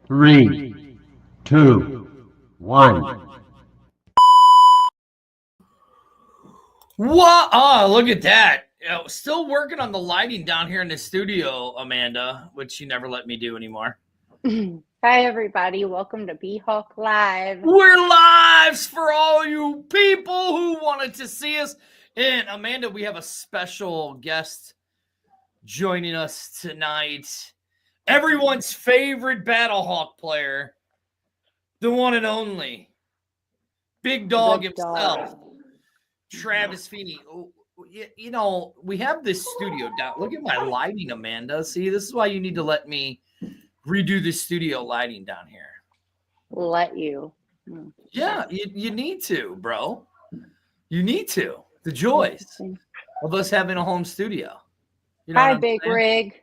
Three, two, one. What? Oh, look at that. Still working on the lighting down here in the studio, Amanda, which you never let me do anymore. Hi, everybody. Welcome to BHawk Live. We're lives for all you people who wanted to see us. And Amanda, we have a special guest joining us tonight. Everyone's favorite BHawk player, the one and only Big Dog himself, Travis Feeney. You know, we have this studio down. Look at my lighting, Amanda. See, this is why you need to let me redo the studio lighting down here. Let you. Yeah, you need to, bro. You need to. The joys of us having a home studio. You know Hi, Big Rig.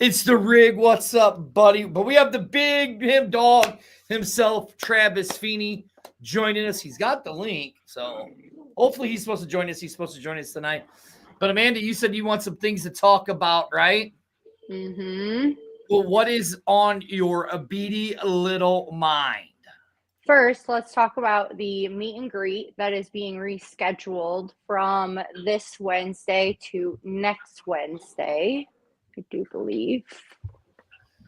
It's the Rig. What's up, buddy? But we have the big dog himself, Travis Feeney, joining us. He's got the link, so hopefully he's supposed to join us. He's supposed to join us tonight. But Amanda, you said you want some things to talk about, right? Mm-hmm. Well, what is on your beady little mind? First, let's talk about the meet and greet that is being rescheduled from this Wednesday to next Wednesday. I do believe.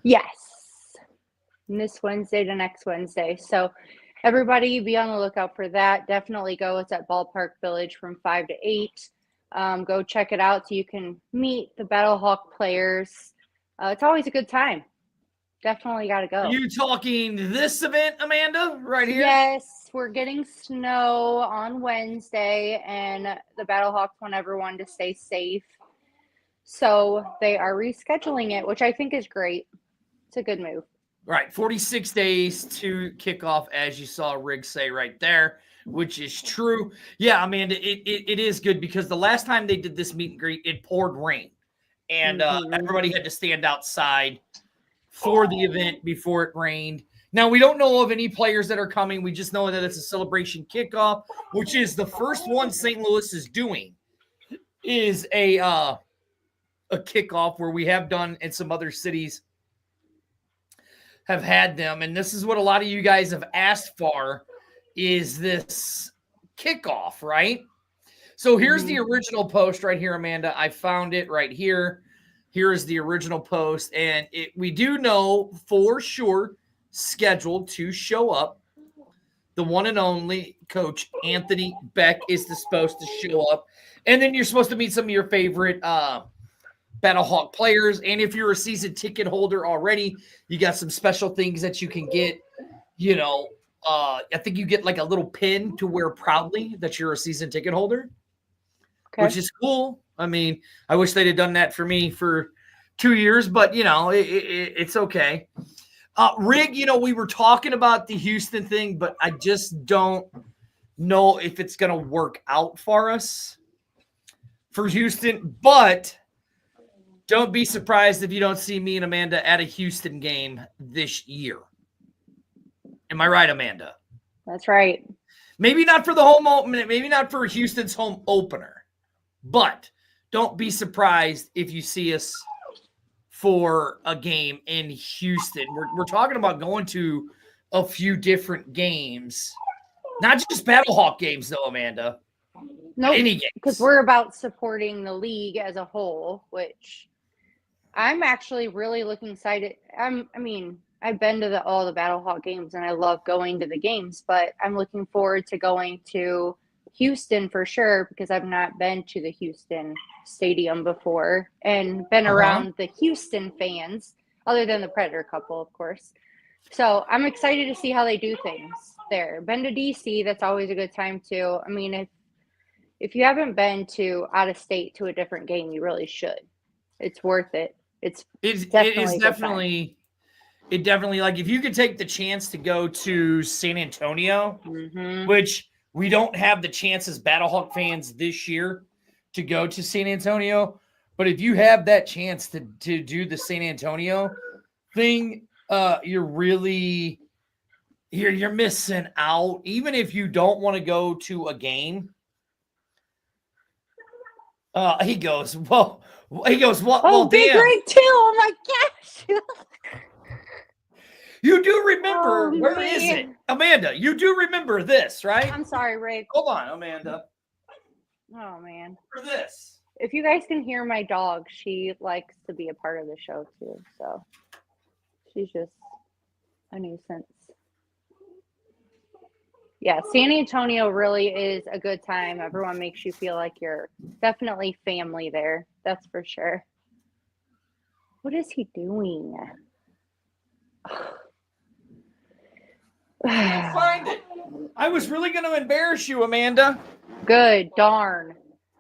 Yes. This Wednesday to next Wednesday. So everybody be on the lookout for that. Definitely go. It's at Ballpark Village from 5 to 8. Go check it out so you can meet the BHawk players. It's always a good time. Definitely got to go. Are you talking this event, Amanda, right here? Yes, we're getting snow on Wednesday, and the BHawks want everyone to stay safe. So they are rescheduling it, which I think is great. It's a good move. Right, 46 days to kick off, as you saw Rig say right there, which is true. Yeah, Amanda, it is good because the last time they did this meet and greet, it poured rain. And everybody had to stand outside for the event before it rained. Now, we don't know of any players that are coming. We just know that it's a celebration kickoff, which is the first one St. Louis is doing, is a kickoff where we have done in some other cities have had them. And this is what a lot of you guys have asked for, is this kickoff, right? So here's the original post right here, Amanda. I found it right here. Here is the original post. And we do know for sure scheduled to show up. The one and only Coach Anthony Beck is supposed to show up. And then you're supposed to meet some of your favorite BHawk players. And if you're a season ticket holder already, you got some special things that you can get. You know, I think you get like a little pin to wear proudly that you're a season ticket holder, which is cool. I mean, I wish they'd have done that for me for 2 years, but, you know, it's okay. Rig, you know, we were talking about the Houston thing, but I just don't know if it's going to work out for us for Houston. But don't be surprised if you don't see me and Amanda at a Houston game this year. Am I right, Amanda? That's right. Maybe not for the home opener, maybe not for Houston's home opener, but don't be surprised if you see us for a game in Houston. We're talking about going to a few different games, not just BHawk games, though, Amanda. No, any games, because we're about supporting the league as a whole, which I'm actually really looking excited. I mean, I've been to all the BHawk games, and I love going to the games, but I'm looking forward to going to Houston for sure, because I've not been to the Houston stadium before and been around the Houston fans, other than the Predator couple, of course. So I'm excited to see how they do things there. Been to DC, that's always a good time too. I mean, if you haven't been to out of state to a different game, you really should. It's worth it. It is definitely like, if you could take the chance to go to San Antonio, which we don't have the chance as BHawk fans this year to go to San Antonio, but if you have that chance to do the San Antonio thing, you're missing out. Even if you don't want to go to a game, he goes, well, Big Rig too. Oh my gosh. You do remember, Oh, where is it? man. Amanda, you do remember this, right? I'm sorry, Rick. Hold on, Amanda. Oh, man. For this. If you guys can hear my dog, she likes to be a part of the show too. So she's just a nuisance. Yeah, San Antonio really is a good time. Everyone makes you feel like you're definitely family there. That's for sure. What is he doing? Can't find it. I was really going to embarrass you, Amanda. Good darn.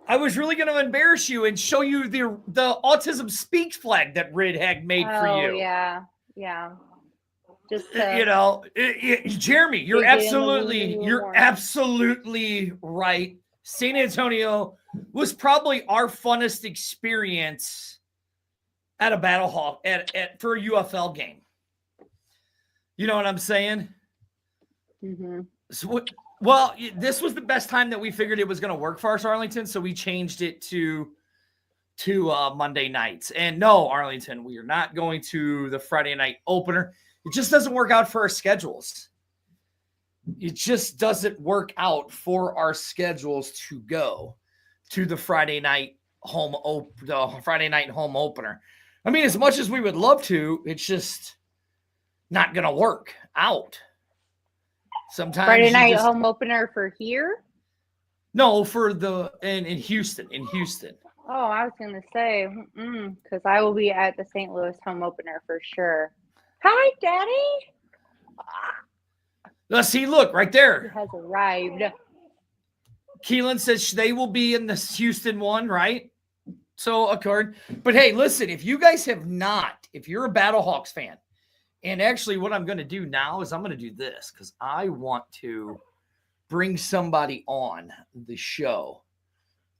I was really going to embarrass you and show you the autism speech flag that Red Hag made for you. Oh yeah. Just Jeremy, you're dig in a little absolutely right. San Antonio was probably our funnest experience at a Battlehawk for a UFL game. You know what I'm saying? Mm-hmm. So, well, this was the best time that we figured it was going to work for us, Arlington. So we changed it to Monday nights. And no, Arlington, we are not going to the Friday night opener. It just doesn't work out for our schedules. It just doesn't work out for our schedules to go to the Friday night home opener. I mean, as much as we would love to, it's just not going to work out. Sometimes Friday night home opener for here? No, for in Houston. In Houston. Oh, I was gonna say, because I will be at the St. Louis home opener for sure. Hi, Daddy. Let's see. Look right there. He has arrived. Keelan says they will be in the Houston one, right? So a card. But hey, listen, if you guys have not, if you're a Battlehawks fan, and actually what I'm going to do now is I'm going to do this because I want to bring somebody on the show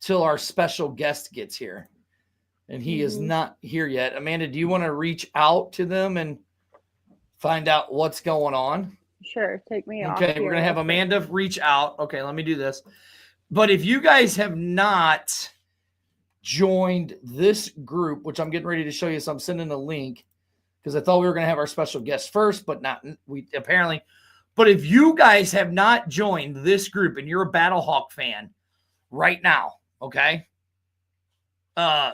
till our special guest gets here. And he is not here yet. Amanda, do you want to reach out to them and find out what's going on? Sure, take me off. Okay, we're going to have Amanda reach out. Okay, let me do this. But if you guys have not joined this group, which I'm getting ready to show you, so I'm sending a link because I thought we were going to have our special guest first, but not we apparently. But if you guys have not joined this group and you're a Battlehawk fan right now, okay,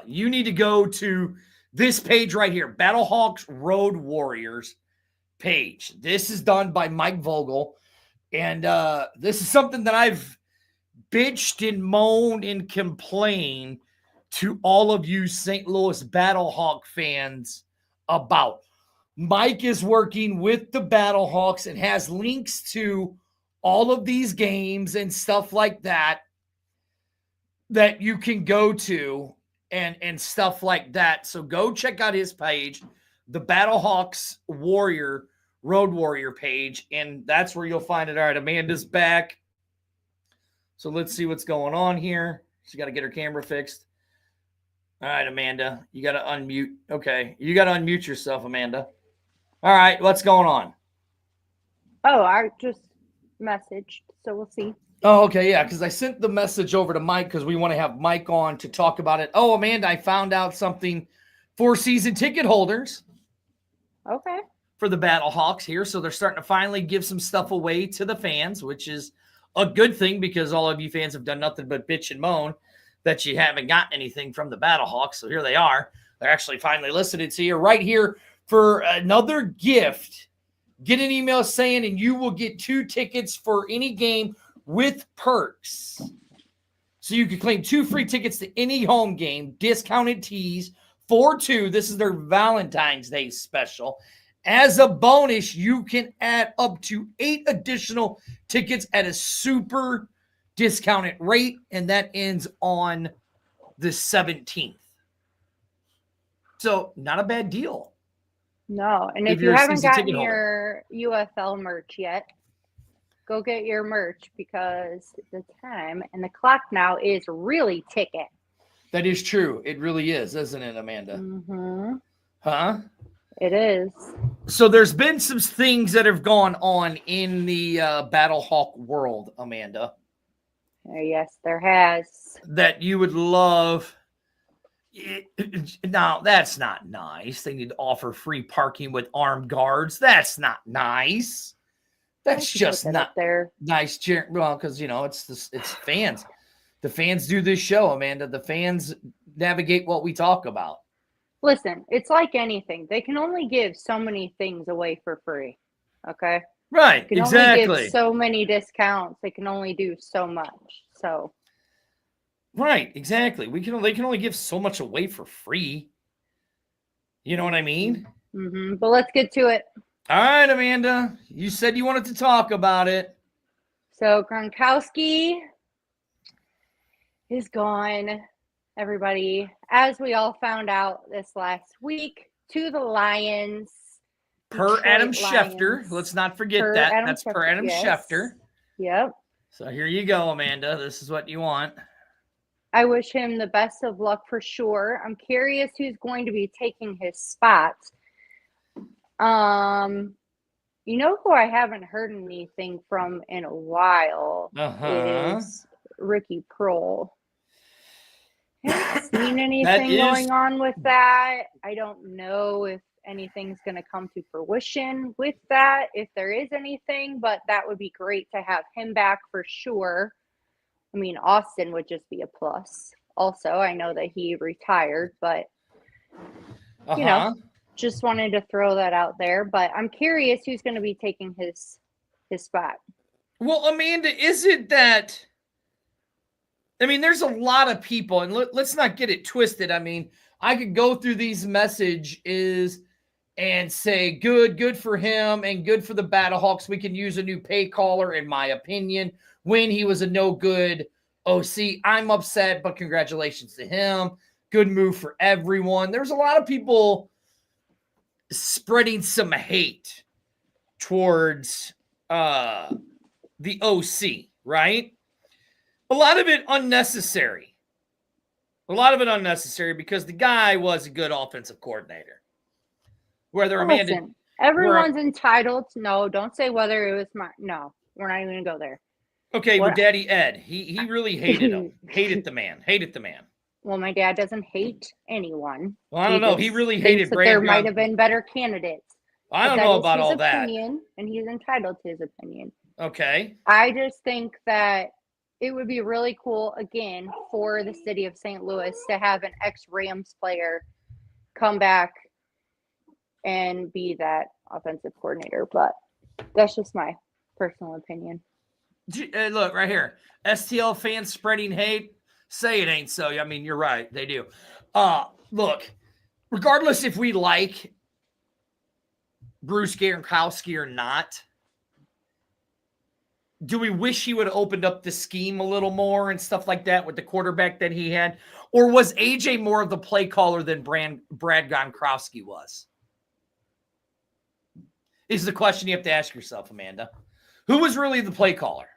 you need to go to this page right here, Battlehawks Road Warriors page. This is done by Mike Vogel, and this is something that I've bitched and moaned and complained to all of you St. Louis Battlehawk fans about. Mike is working with the Battlehawks and has links to all of these games and stuff like that you can go to and stuff like that. So go check out his page, the Battlehawks Road Warrior page, and that's where you'll find it. All right, Amanda's back. So let's see what's going on here. She's got to get her camera fixed. All right, Amanda, you got to unmute. Okay, you got to unmute yourself, Amanda. All right, what's going on? Oh, I just messaged, so we'll see. Oh, okay, yeah, because I sent the message over to Mike because we want to have Mike on to talk about it. Oh, Amanda, I found out something for season ticket holders. Okay. For the Battlehawks here. So they're starting to finally give some stuff away to the fans, which is a good thing because all of you fans have done nothing but bitch and moan that you haven't gotten anything from the Battlehawks. So here they are. They're actually finally listening to you right here for another gift. Get an email saying, and you will get 2 tickets for any game with perks. So you can claim 2 free tickets to any home game, discounted tees for 2. This is their Valentine's Day special. As a bonus, you can add up to 8 additional tickets at a super discounted rate, and that ends on the 17th. So not a bad deal. No, and if you haven't gotten your UFL merch yet, go get your merch because the time and the clock now is really ticking. That is true. It really is, isn't it, Amanda? Mm-hmm. Huh? It is. So there's been some things that have gone on in the Battlehawk world, Amanda. Yes, there has. That you would love Now, that's not nice. They need to offer free parking with armed guards. That's not nice. That's just not there. nice. Well, because, it's fans. The fans do this show, Amanda. The fans navigate what we talk about. Listen, it's like anything. They can only give so many things away for free. Okay? Right, They can exactly. only give so many discounts. They can only do so much. So. Right, exactly. They can only give so much away for free. You know what I mean? Mm-hmm. But let's get to it. All right, Amanda. You said you wanted to talk about it. So Gronkowski is gone, everybody. As we all found out this last week, to the Lions. Per Detroit Adam Lions. Schefter. Let's not forget that. That's per Adam Schefter. Yep. So here you go, Amanda. This is what you want. I wish him the best of luck for sure. I'm curious who's going to be taking his spot. You know who I haven't heard anything from in a while is Ricky Prohl. Haven't seen anything going on with that. I don't know if anything's going to come to fruition with that, if there is anything, but that would be great to have him back for sure. I mean, Austin would just be a plus. Also, I know that he retired, but, just wanted to throw that out there. But I'm curious who's going to be taking his spot. Well, Amanda, is it that – I mean, there's a lot of people, and let's not get it twisted. I mean, I could go through these messages and say, good for him and good for the BattleHawks. We can use a new pay caller, in my opinion, when he was a no-good OC. I'm upset, but congratulations to him. Good move for everyone. There's a lot of people spreading some hate towards the OC, right? A lot of it unnecessary. Because the guy was a good offensive coordinator. Whether Amanda... Listen, everyone's entitled to know. Don't say whether it was no, we're not even going to go there. Okay, with Daddy Ed. He really hated him. Hated the man. Well, my dad doesn't hate anyone. Well, I don't know. He really hated Brandon. There might have been better candidates. I don't know about all that. Opinion, and he's entitled to his opinion. Okay. I just think that it would be really cool, again, for the city of St. Louis to have an ex-Rams player come back and be that offensive coordinator. But that's just my personal opinion. Look, right here. STL fans spreading hate. Say it ain't so. I mean, you're right. They do. Look, regardless if we like Bruce Gronkowski or not, do we wish he would have opened up the scheme a little more and stuff like that with the quarterback that he had? Or was AJ more of the play caller than Brad Gronkowski was? Is the question you have to ask yourself, Amanda. Who was really the play caller?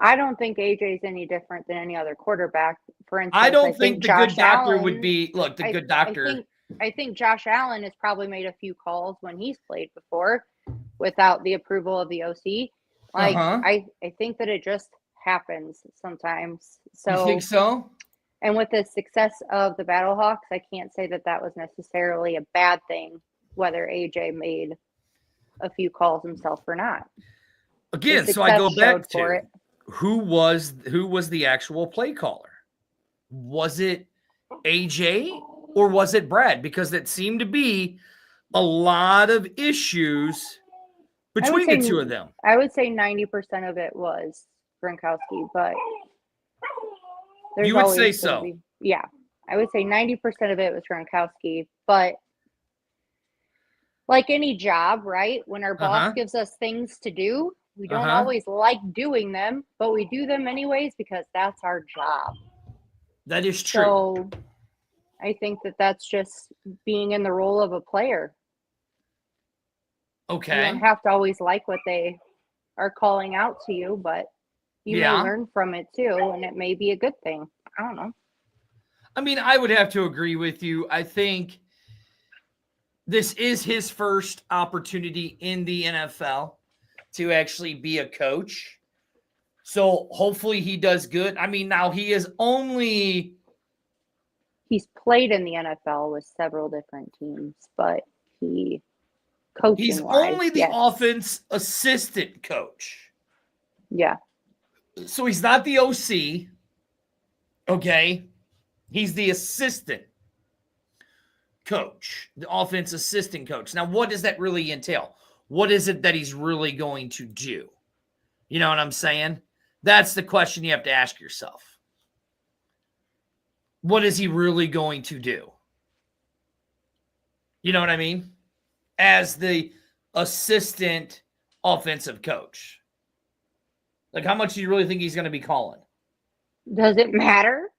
I don't think AJ is any different than any other quarterback. For instance, I don't think the good doctor would be – look, the good doctor – I think Josh Allen has probably made a few calls when he's played before without the approval of the OC. Like, I think that it just happens sometimes. So you think so? And with the success of the BattleHawks, I can't say that that was necessarily a bad thing, whether AJ made a few calls himself or not. Again, so I go back to who was the actual play caller? Was it AJ or was it Brad? Because it seemed to be a lot of issues between the two of them. I would say 90% of it was Gronkowski, but you would say so. Yeah, I would say 90% of it was Gronkowski, but like any job, right? When our boss gives us things to do, we don't always like doing them, but we do them anyways because that's our job. That is true. So I think that that's just being in the role of a player. Okay. You don't have to always like what they are calling out to you, but you may learn from it too, and it may be a good thing. I don't know. I mean, I would have to agree with you. I think this is his first opportunity in the NFL to actually be a coach. So hopefully he does good. I mean, now he is only he's played in the NFL with several different teams, but coaching He's wise, only the yes. offense assistant coach. Yeah. So he's not the OC. Okay. He's the assistant coach, the offense assistant coach. Now, what does that really entail? What is it that he's really going to do? You know what I'm saying? That's the question you have to ask yourself. What is he really going to do? You know what I mean? As the assistant offensive coach. Like, how much do you really think he's going to be calling? Does it matter?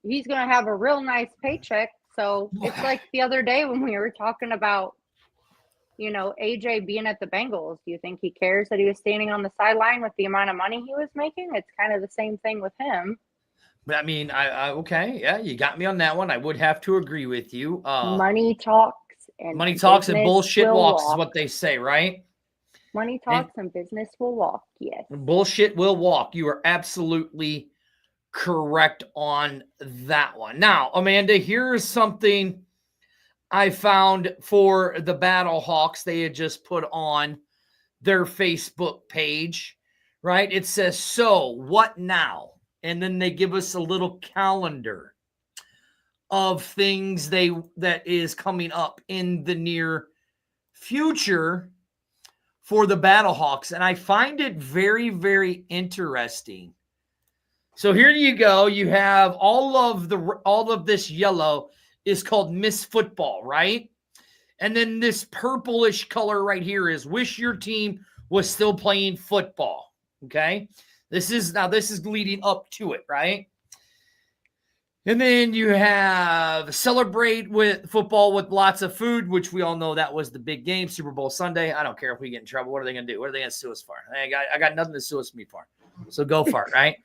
He's going to have a real nice paycheck. So it's like the other day when we were talking about, AJ being at the Bengals. Do you think he cares that he was standing on the sideline with the amount of money he was making? It's kind of the same thing with him. I mean, okay. Yeah, you got me on that one. I would have to agree with you. Money talks and bullshit walks is what they say, right? Money talks and business will walk. Yes. Bullshit will walk. You are absolutely correct on that one. Now, Amanda, here's something I found for the BHawks. They had just put on their Facebook page, right? It says, so what now? And then they give us a little calendar of things that is coming up in the near future for the BHawks. And I find it very, very interesting. So here you go. You have all of this yellow is called Miss Football, right? And then this purplish color right here is wish your team was still playing football. Okay. This is leading up to it, right? And then you have celebrate with football with lots of food, which we all know that was the big game, Super Bowl Sunday. I don't care if we get in trouble. What are they going to do? What are they going to sue us for? I got nothing to sue us me for. So go for it, right?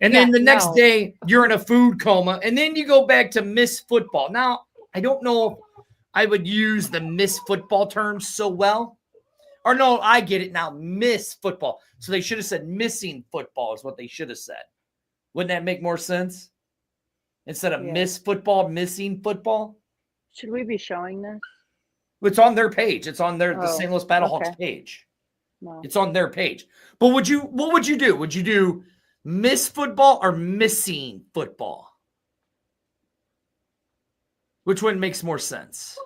And then the next day, you're in a food coma. And then you go back to Miss Football. Now, I don't know if I would use the Miss Football term so well. Or no, I get it now, Miss Football. So they should have said missing football is what they should have said. Wouldn't that make more sense? Instead of Miss Football, missing football? Should we be showing this? It's on their page. It's on the St. Louis BHawks page. No. It's on their page. But what would you do? Would you do Miss Football or missing football? Which one makes more sense?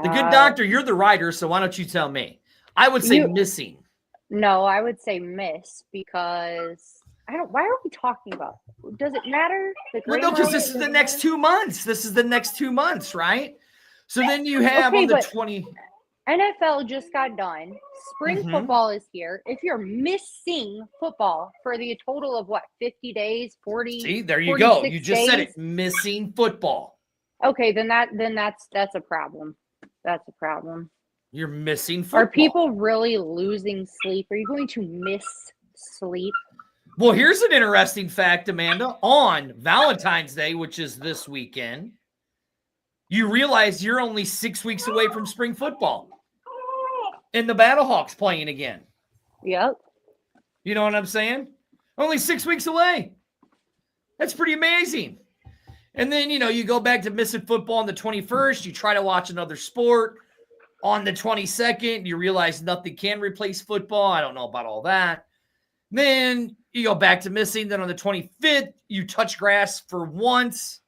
The good doctor, you're the writer, so why don't you tell me? I would say missing. No, I would say miss because why are we talking about? Does it matter? Well, no, because this is the next 2 months. This is the next 2 months, right? So then you have on the 20. NFL just got done. Spring football is here. If you're missing football for the total of 50 days, 40. See, there you go. You just said it. Missing football. Okay, then that's a problem. That's a problem. You're missing football. Are people really losing sleep? Are you going to miss sleep? Well, here's an interesting fact, Amanda. On Valentine's Day, which is this weekend, you realize you're only 6 weeks away from spring football. And the BHawks playing again. Yep. You know what I'm saying? Only 6 weeks away. That's pretty amazing. And then, you go back to missing football on the 21st. You try to watch another sport. On the 22nd, you realize nothing can replace football. I don't know about all that. Then you go back to missing. Then on the 25th, you touch grass for once.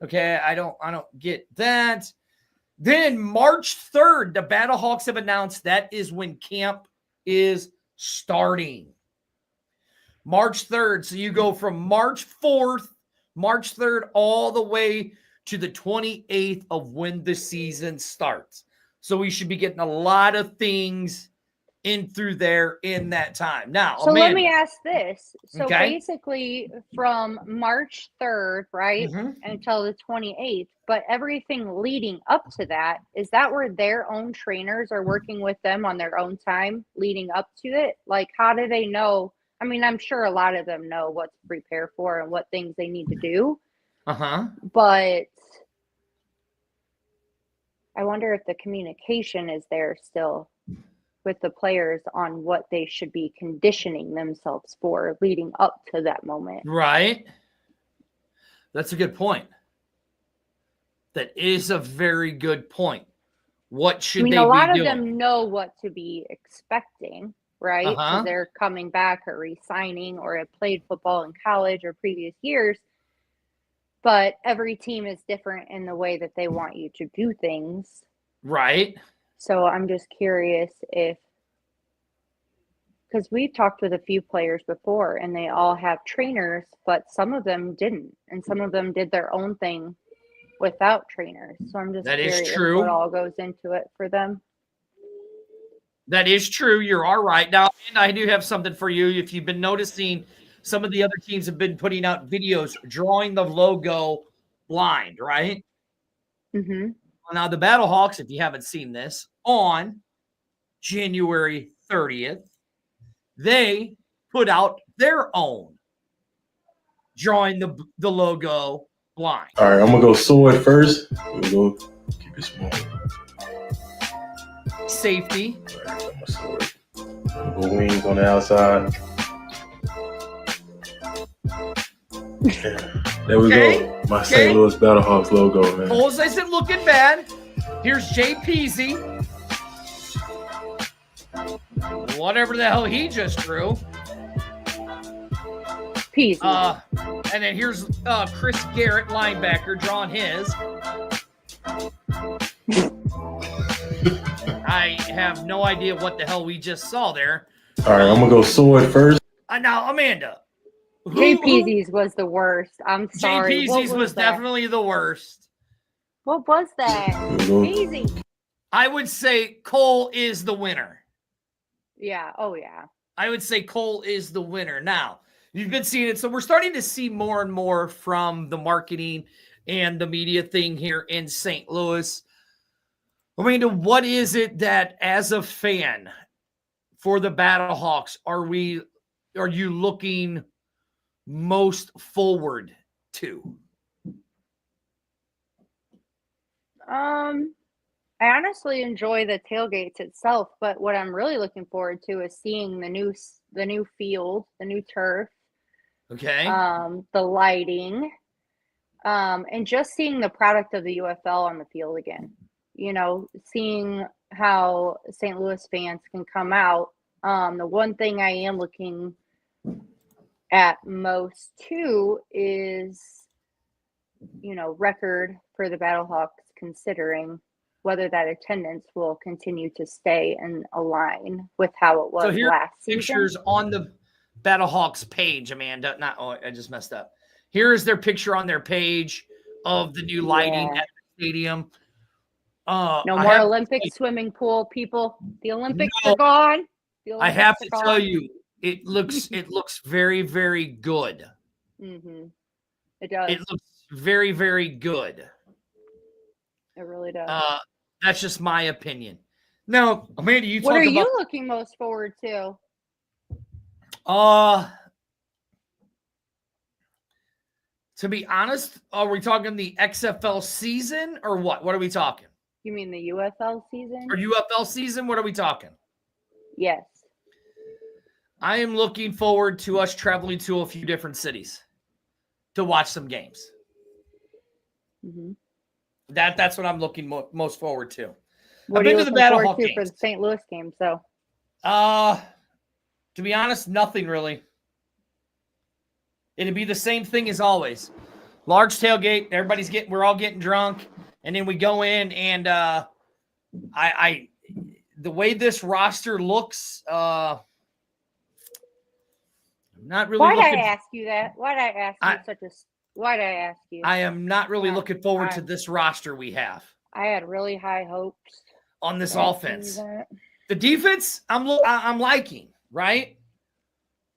Okay, I don't get that. Then March 3rd, the BHawks have announced that is when camp is starting. March 3rd. So you go from March 4th, March 3rd, all the way to the 28th of when the season starts. So we should be getting a lot of things in through there in that time. Now, so Amanda, let me ask this. So basically from March 3rd, right, until the 28th, but everything leading up to that, is that where their own trainers are working with them on their own time leading up to it? Like, how do they know? I mean, I'm sure a lot of them know what to prepare for and what things they need to do. But I wonder if the communication is there still with the players on what they should be conditioning themselves for leading up to that moment. Right. That's a good point. That is a very good point. What should they be a lot doing? of them know what to be expecting, right? Because they're coming back or re-signing or have played football in college or previous years. But every team is different in the way that they want you to do things. Right. So I'm just curious if, because we've talked with a few players before and they all have trainers, but some of them didn't. And some of them did their own thing without trainers. So I'm just curious what all goes into it for them. That is true. You're all right. Now, and I do have something for you. If you've been noticing, some of the other teams have been putting out videos drawing the logo blind, right? Mm-hmm. Now, the BattleHawks, if you haven't seen this, on January 30th, they put out their own drawing the logo blind. All right, I'm going to go sword first. We'll go keep it small. Safety. All right, I'm a sword. We'll go wings on the outside. Yeah, there we go. My St. Louis BattleHawks logo, man. Coles isn't looking bad. Here's Jay Peasy. Whatever the hell he just drew. Peasy. And then here's Chris Garrett, linebacker, drawing his. I have no idea what the hell we just saw there. All right, I'm going to go sword first. Now, Amanda. Jay Peasy's was the worst. I'm sorry. Jay Peasy's was definitely the worst. What was that? Easy. I would say Cole is the winner. Yeah. Oh, yeah. I would say Cole is the winner. Now, you've been seeing it. So we're starting to see more and more from the marketing and the media thing here in St. Louis. Amanda, what is it that, as a fan for the BattleHawks, are you looking most forward to? I honestly enjoy the tailgates itself, but what I'm really looking forward to is seeing the new field, the new turf. Okay. The lighting, and just seeing the product of the UFL on the field again. You know, seeing how St. Louis fans can come out. The one thing I am looking at most too is, you know, record for the BattleHawks, considering whether that attendance will continue to stay and align with how it was last season. Pictures on the BattleHawks page, Amanda. I just messed up. Here is their picture on their page of the new lighting at the stadium. No more Olympic swimming pool, people. The Olympics are gone. I have to tell you, it looks very, very good. Mm-hmm. It does. It looks very, very good. It really does. That's just my opinion. Now, Amanda, what are you looking most forward to? To be honest, are we talking the XFL season or what? What are we talking? You mean the UFL season? Or UFL season? What are we talking? Yes. I am looking forward to us traveling to a few different cities to watch some games. Mm-hmm. That's what I'm looking most forward to. What are you looking forward to for the St. Louis game? So, to be honest, nothing really. It'd be the same thing as always. Large tailgate. We're all getting drunk, and then we go in and the way this roster looks, not really. Why'd I ask you that? Why'd I ask you? I am not really looking forward to this roster we have. I had really high hopes on this offense. The defense, I'm liking, right?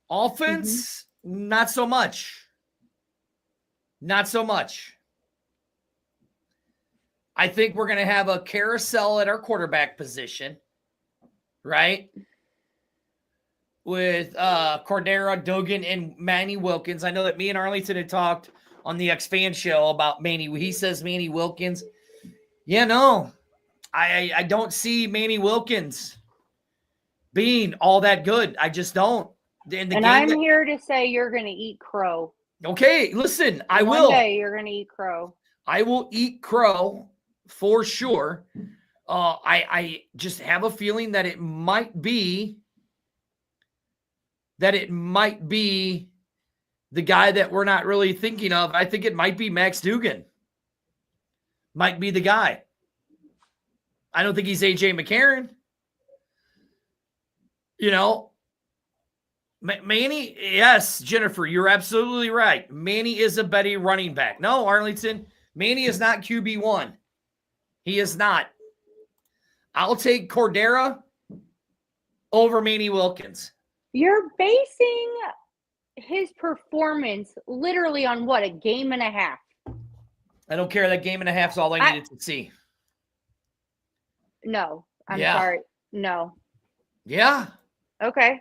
Offense, not so much. Not so much. I think we're going to have a carousel at our quarterback position, right? With Cordero, Dogan, and Manny Wilkins. I know that me and Arlington had talked on the X-Fan show about Manny. He says Manny Wilkins. Yeah, no. I don't see Manny Wilkins being all that good. I just don't. And I'm here to say you're going to eat crow. Okay, listen, I One will. day you're gonna eat crow. I will eat crow for sure. I just have a feeling that it might be the guy that we're not really thinking of. I think it might be Max Dugan. Might be the guy. I don't think he's AJ McCarron. You know, Manny, yes, Jennifer, you're absolutely right. Manny is a better running back. No, Arlington, Manny is not QB1. He is not. I'll take Cordera over Manny Wilkins. You're basing his performance literally on what, a game and a half? I don't care. That game and a half is all I needed to see. No, I'm Yeah. sorry. No. Yeah, Okay.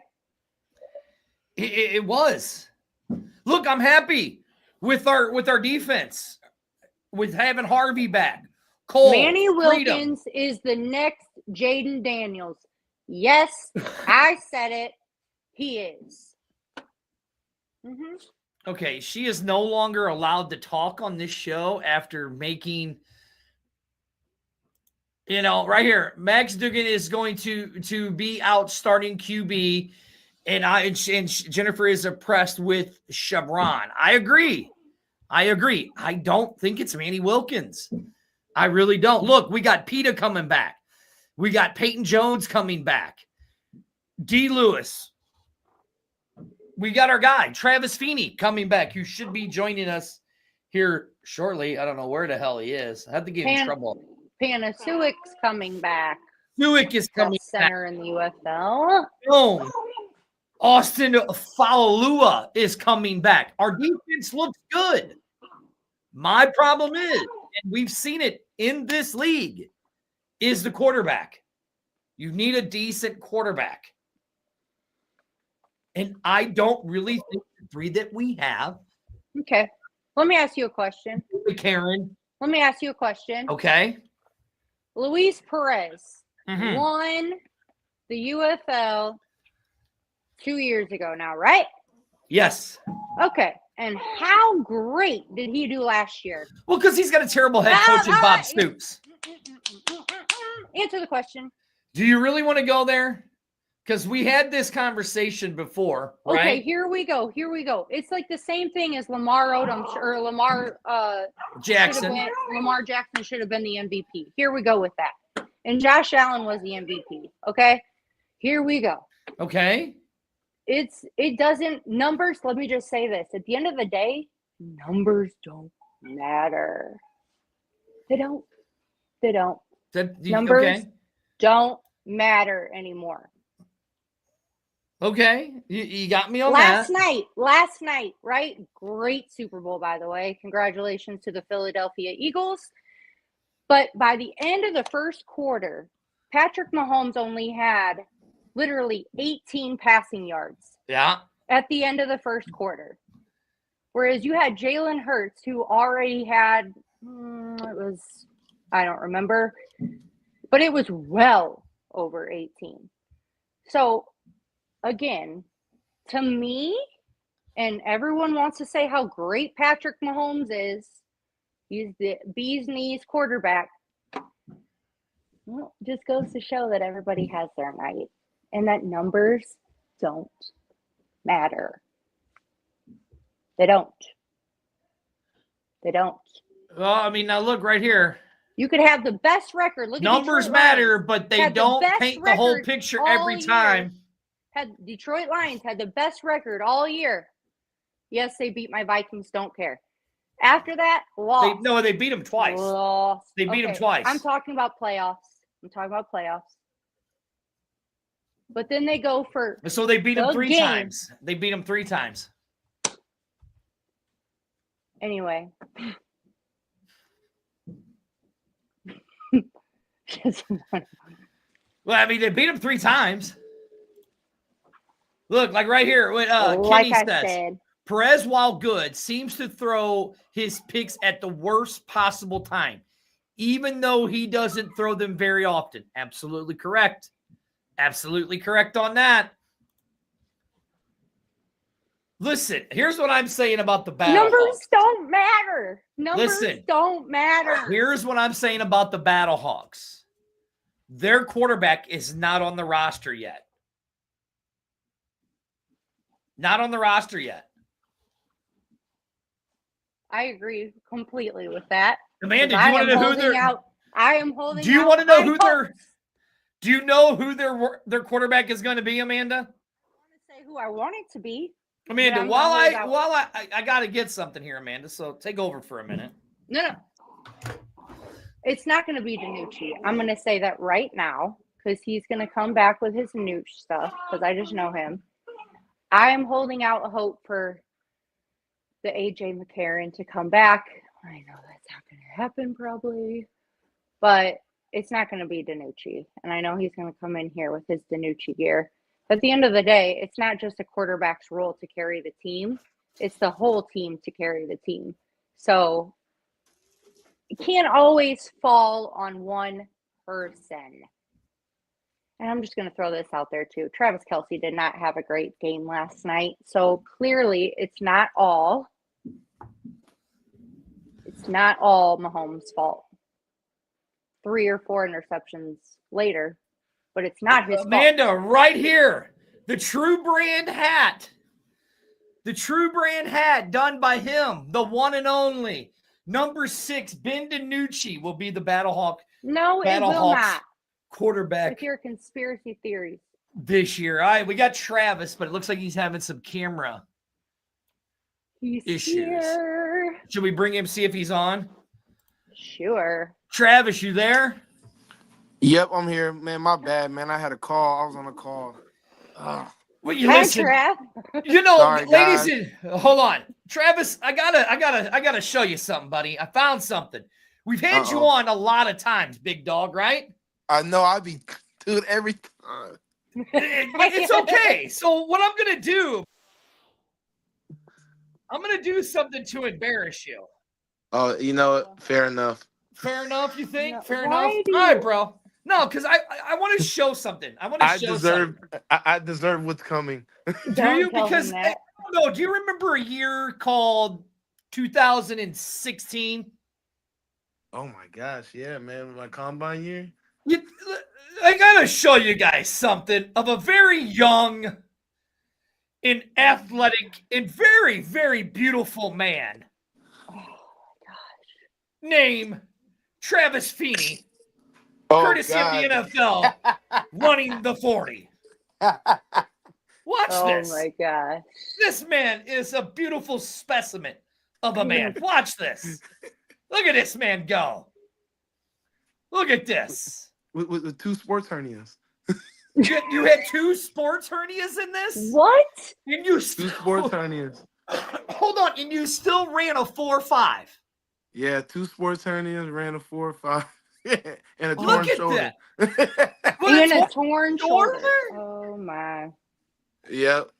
it was. Look, I'm happy with our defense, with having Harvey back. Cole, Manny Freedom. Wilkins is the next Jaden Daniels. Yes, I said it. He is. Mm-hmm. Okay, she is no longer allowed to talk on this show after making, right here. Max Duggan is going to be out starting QB, and Jennifer is impressed with Chevron. I agree. I don't think it's Manny Wilkins. I really don't. Look, we got PETA coming back. We got Peyton Jones coming back. D. Lewis. We got our guy, Travis Feeney, coming back, who should be joining us here shortly. I don't know where the hell he is. I have to get in trouble. Panasuik's coming back. Suick is coming center back. in the UFL. Boom. Austin Falalua is coming back. Our defense looks good. My problem is, and we've seen it in this league, is the quarterback. You need a decent quarterback. And I don't really think the three that we have. Okay. Let me ask you a question. Karen. Let me ask you a question. Okay. Luis Perez Mhm. won the UFL 2 years ago now, right? Yes. Okay. And how great did he do last year? Well, because he's got a terrible head coach in Bob Stoops. Answer the question. Do you really want to go there? Because we had this conversation before, right? Okay, here we go. It's like the same thing as Lamar Odom or Lamar Jackson. Lamar Jackson should have been the MVP. Here we go with that. And Josh Allen was the MVP. Okay? Here we go. Okay. It doesn't numbers, let me just say this. At the end of the day, numbers don't matter. They don't. Numbers don't matter anymore. Okay. You got me on Last that. night, right? Great Super Bowl, by the way. Congratulations to the Philadelphia Eagles. But by the end of the first quarter, Patrick Mahomes only had literally 18 passing yards. Yeah. At the end of the first quarter. Whereas you had Jalen Hurts, who already had, I don't remember, but it was well over 18. So, again, to me, and everyone wants to say how great Patrick Mahomes is, he's the bee's knees quarterback. Well, just goes to show that everybody has their night and that numbers don't matter. They don't. Well, I mean, now look right here. You could have the best record. Look, numbers at matter, but they don't paint the whole record picture all every time. Detroit Lions had the best record all year. Yes, they beat my Vikings. Don't care. After that, lost. They beat them twice. Lost. They beat them twice. I'm talking about playoffs. But then they go for. So they beat them three games. times. They beat them 3 times. Anyway. Well, I mean, they beat them 3 times. Look, like right here, what Kenny says. Perez, while good, seems to throw his picks at the worst possible time, even though he doesn't throw them very often. Absolutely correct. Absolutely correct on that. Listen, here's what I'm saying about the Battle Numbers Hawks. don't matter. Numbers Listen. don't matter. Here's what I'm saying about the Battle Hawks. Their quarterback is not on the roster yet. Not on the roster yet. I agree completely with that. Amanda, do you want to know who they're? I am holding. Do you out want to know high who their? hopes. Do you know who their quarterback is going to be, Amanda? I want to say who I want it to be. Amanda, I'm while gonna hold I got to get something here, Amanda. So take over for a minute. No. It's not going to be DiNucci. I'm going to say that right now because he's going to come back with his Nucci stuff because I just know him. I am holding out hope for the AJ McCarron to come back. I know that's not going to happen probably, but it's not going to be DiNucci. And I know he's going to come in here with his DiNucci gear. But at the end of the day, it's not just a quarterback's role to carry the team. It's the whole team to carry the team. So it can't always fall on one person. And I'm just going to throw this out there too. Travis Kelce did not have a great game last night. So clearly it's not all Mahomes' fault. 3 or 4 interceptions later, but it's not his Amanda, fault. right here, the True Brand hat. The True Brand hat done by him, the one and only. Number 6, Ben DiNucci will be the Battle Hawk. No, it will not. Quarterback With your conspiracy theories. this year. All right, we got Travis, but it looks like he's having some camera issues. Here. Should we bring him, see if he's on? Sure. Travis, you there? Yep, I'm here, man. My bad, man. I had a call. I was on a call. Well, you Hi, listen. Trav. You know, Sorry, ladies guys. and hold on, Travis. I gotta show you something, buddy. I found something. We've had you on a lot of times, big dog, right? I know I be, dude, every time. It's okay. So what I'm gonna do? I'm gonna do something to embarrass you. Oh, you know what? Fair enough. Fair enough, you think? No, Fair why enough. do All right, you- bro. No, because I want to show something. I want to show something. I deserve what's coming. Do you? Don't tell him Because that. no. Do you remember a year called 2016? Oh my gosh, yeah, man. My combine year. I gotta show you guys something of a very young and athletic and very, very beautiful man Oh, my gosh. named Travis Feeney, Oh, courtesy of the NFL, running the 40. Watch Oh this. my gosh. This man is a beautiful specimen of a man. Watch this. Look at this man go. Look at this. with 2 sports hernias. You had 2 sports hernias in this? What? And you 2 still, sports hernias. hold on, and you still ran a 4.5. Yeah, 2 sports hernias, ran a 4.5, and a torn Look at shoulder. And a torn shoulder. shoulder? Oh my. Yep.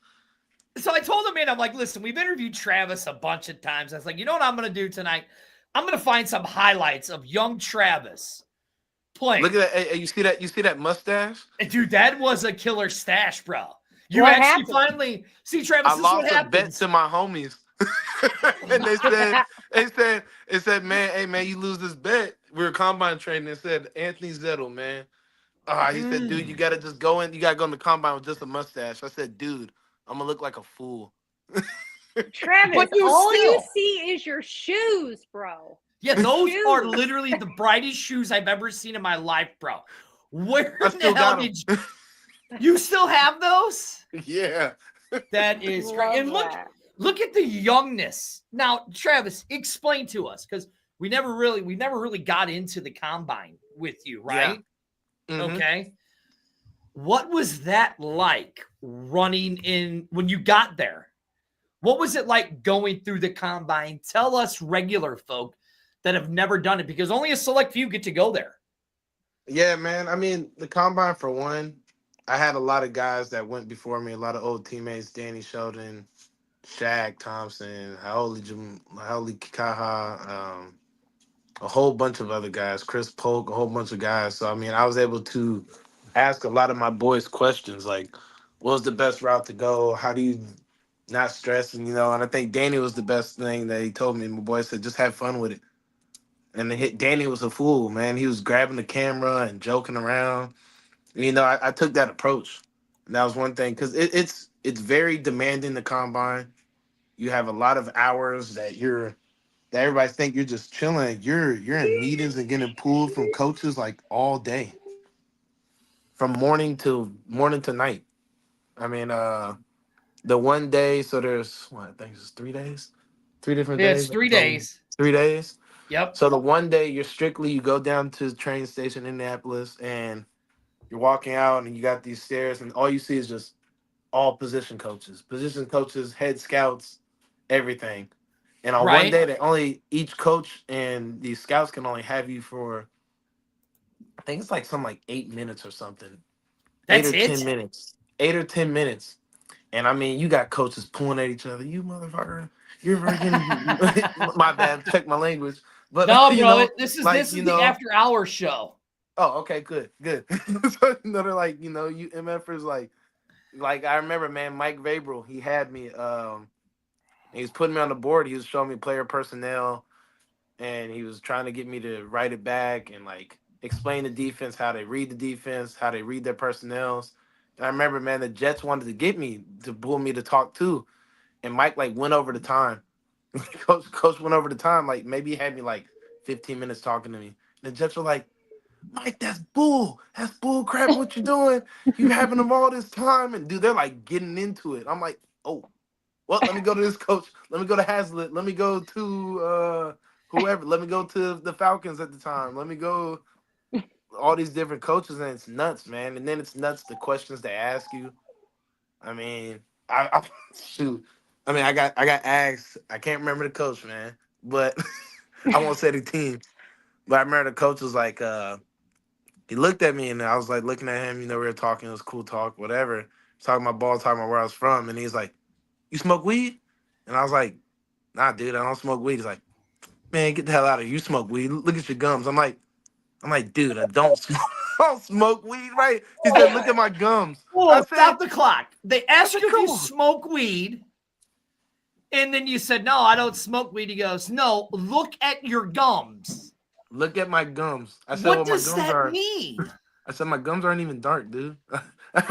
So I told him, man, I'm like, listen, we've interviewed Travis a bunch of times. I was like, you know what I'm going to do tonight? I'm going to find some highlights of young Travis playing. Look at that. Hey, you see that? You see that mustache? And dude, that was a killer stash, bro. You What actually happened? finally see Travis. I This is what lost a bet happens. to my homies. And they said, man, hey man, you lose this bet. We were combine trading. They said Anthony Zettel, man. He said, dude, you gotta just go in. You gotta go in the combine with just a mustache. I said, dude, I'm gonna look like a fool. Travis, But you all you still- see is your shoes, bro. Yeah, those Shoes. are literally the brightest shoes I've ever seen in my life, bro. Where I the still hell got did them. you still have those? Yeah. That is Love great. And that. look at the youngness. Now, Travis, explain to us because we never really got into the combine with you, right? Mhm. Okay. What was that like running in when you got there? What was it like going through the combine? Tell us regular folk that have never done it because only a select few get to go there. Yeah, man. I mean, the combine for one, I had a lot of guys that went before me, a lot of old teammates, Danny Sheldon, Shaq Thompson, Haoli Kaha, a whole bunch of other guys, Chris Polk, a whole bunch of guys. So, I mean, I was able to ask a lot of my boys questions like, what was the best route to go? How do you not stressing, you know. And I think Danny was the best thing that he told me. My boy said, just have fun with it. And Danny was a fool, man. He was grabbing the camera and joking around. You know, I took that approach. And that was one thing because it's very demanding, the combine. You have a lot of hours that everybody think you're just chilling. You're in meetings and getting pulled from coaches like all day, from morning to night. I mean, the one day, so there's what I think it's 3 days, 3 different Yeah, it's days. 3 days. 3 days. Yep. So the one day you go down to the train station in Indianapolis and you're walking out and you got these stairs and all you see is just all position coaches, head scouts, everything. And on one Right. day, they only each coach and these scouts can only have you for I think it's like something like 8 minutes or something, eight That's or ten it. minutes, 8 or 10 minutes. And I mean, you got coaches pulling at each other. You motherfucker, you're freaking my bad. Check my language, but No, you bro. know, This is like the after hour show. oh, okay, good. So, you know, they're like, you know, you MFers like I remember, man, Mike Vabral, he had me. He was putting me on the board. He was showing me player personnel, and he was trying to get me to write it back and like explain the defense, how they read the defense, how they read their personnels. And I remember, man, the Jets wanted to get me to pull me to talk too, and Mike like went over the time. Coach went over the time, like maybe he had me like 15 minutes talking to me. And the Jets were like, Mike, that's bull. That's bull crap. What you doing? You having them all this time, and dude, they're like getting into it. I'm like, oh. Well, let me go to this coach. Let me go to Hazlitt. Let me go to whoever. Let me go to the Falcons at the time. Let me go all these different coaches, and it's nuts, man. And then it's nuts the questions they ask you. I mean, I shoot. I mean, I got asked. I can't remember the coach, man, but I won't say the team. But I remember the coach was like, he looked at me, and I was like looking at him. You know, we were talking. It was cool talk, whatever. Talking about ball, talking about where I was from, and he's like, "You smoke weed?" And I was like, "Nah, dude, I don't smoke weed." He's like, "Man, get the hell out of here. You smoke weed. Look at your gums." I'm like, dude, I don't smoke, I don't smoke weed, right? He said, "Look at my gums." I Oh, said, stop the clock. They asked you if "Come you on, smoke weed, and then you said, "No, I don't smoke weed." He goes, "No, look at your gums." look at my gums." I said, What "Well, my does gums that are." mean? I said, "My gums aren't even dark, dude." I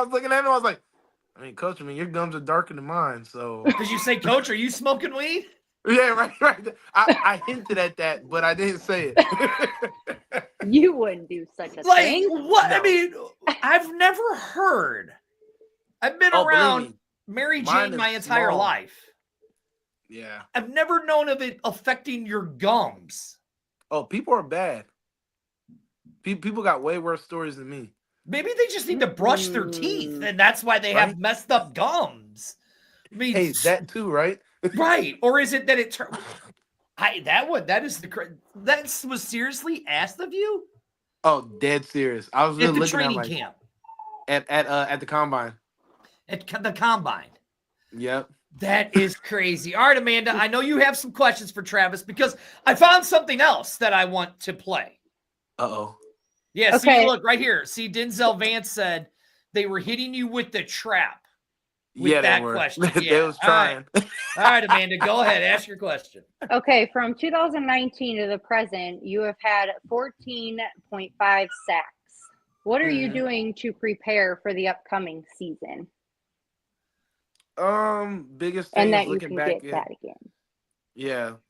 was looking at him. I was like, "I mean, coach, I mean, your gums are darker than mine, so." Did you say, "Coach, are you smoking weed?" Yeah, right. I hinted at that, but I didn't say it. You wouldn't do such a Like thing. what? I No. mean, I've never heard. I've been Oh, believe around me, Mary mine Jane is my entire small. life. Yeah. I've never known of it affecting your gums. Oh, people are bad. People got way worse stories than me, Maybe they just need to brush their teeth, and that's why they right? have messed up gums. I mean, Hey, that too, right? right? Or is it that it turned? That is that was seriously asked of you Oh, dead serious. I was at really the looking at training like camp at the combine. at the combine. Yep. That is crazy. All right, Amanda, I know you have some questions for Travis because I found something else that I want to play. Uh-oh. Yeah, see, Okay. look right here. See, Denzel Vance said they were hitting you with the trap with Yeah, they that were. question. They Yeah. was All right. trying. All right, Amanda, go ahead. Ask your question. Okay, from 2019 to the present, you have had 14.5 sacks. What are you Mhm. doing to prepare for the upcoming season? Biggest And thing is that you looking can back get at that again.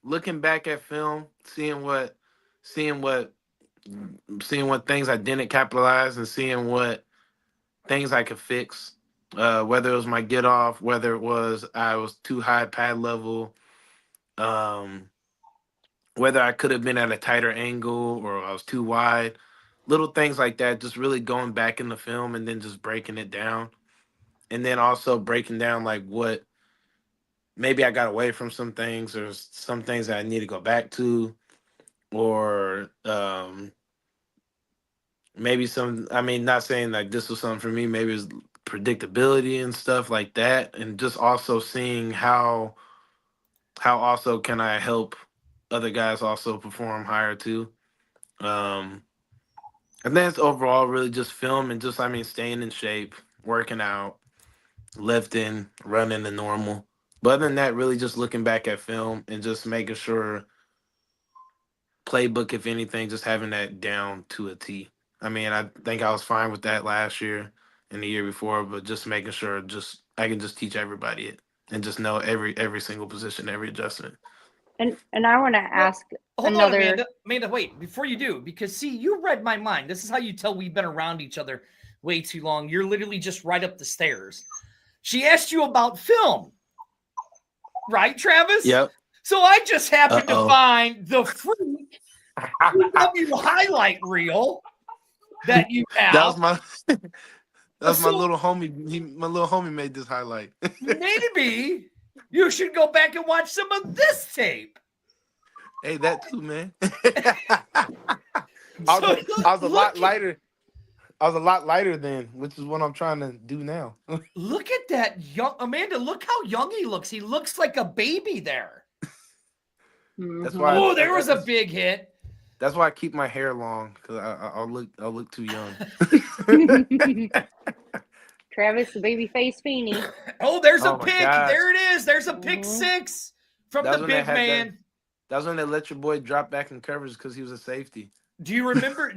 looking back at film, seeing what seeing what things I didn't capitalize and seeing what things I could fix. Whether it was my get off, whether it was I was too high pad level, um, whether I could have been at a tighter angle or I was too wide. Little things like that, just really going back in the film and then just breaking it down. And then also breaking down like what maybe I got away from some things or some things that I need to go back to or maybe some I mean not saying like this was something for me, maybe it's predictability and stuff like that and just also seeing how also can I help other guys also perform higher too. Um and then it's overall really just film and just I mean staying in shape, working out, lifting, running the normal. But other than that, really just looking back at film and just making sure playbook, if anything, just having that down to a T. I mean, I think I was fine with that last year and the year before, but just making sure just I can just teach everybody it and just know every single position, every adjustment. And I want to Well, ask hold on, another. Amanda. Amanda, wait, before you do, because see, you read my mind. This is how you tell we've been around each other way too long. You're literally just right up the stairs. She asked you about film, right, Travis? Yep. So I just happened to Uh-oh. find the free CW highlight reel that you have. That was my my So- little homie. My little homie made this highlight. Maybe you should go back and watch some of this tape. Hey, that too, man. I was a lot lighter. I was a lot lighter then, which is what I'm trying to do now. Look at that young Amanda. Look how young he looks. He looks like a baby there. That's why. Oh, there was a big hit. That's why I keep my hair long because I'll look too young. Travis, the baby face Feeney. Oh, there's a Oh my pick. gosh. There it is. There's a pick six from That was the when they big had man. That was when they let your boy drop back in coverage because he was a safety. Do you remember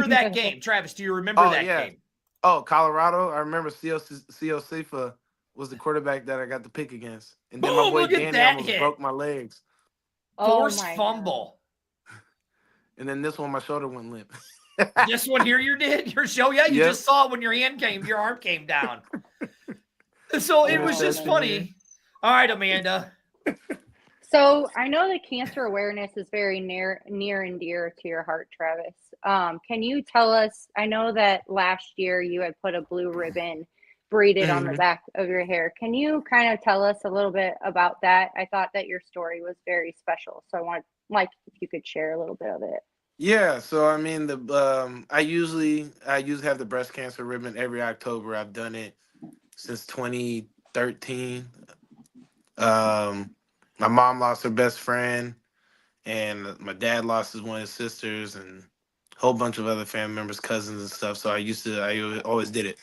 that game, Travis? Do you remember that game? Oh, Colorado. I remember C.O. Sifa was the quarterback that I got the pick against, and then my Boom, boy look at Danny that almost hit. broke my legs. Forced my fumble. And then this one, my shoulder went limp. This one here you did? Your show? Yeah, you Yep. just saw it when your arm came down. So it was just Interception, funny. All right, Amanda. So I know that cancer awareness is very near and dear to your heart, Travis. Can you tell us? I know that last year you had put a blue ribbon braided on the back of your hair. Can you kind of tell us a little bit about that? I thought that your story was very special, so I want if you could share a little bit of it. Yeah, so I mean I usually have the breast cancer ribbon every October. I've done it since 2013. My mom lost her best friend, and my dad lost one of his sisters, and a whole bunch of other family members, cousins and stuff. So I always did it.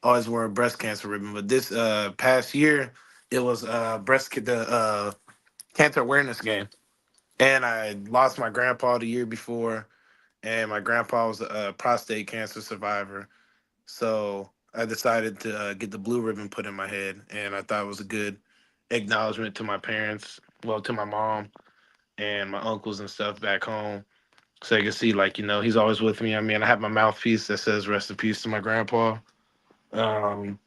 Always wore a breast cancer ribbon. But this past year, it was the cancer awareness game. And I lost my grandpa the year before, and my grandpa was a prostate cancer survivor. So I decided to get the blue ribbon put in my head, and I thought it was a good acknowledgement to my parents, well, to my mom and my uncles and stuff back home. So you can see, he's always with me. I mean, I have my mouthpiece that says "Rest in peace" to my grandpa. So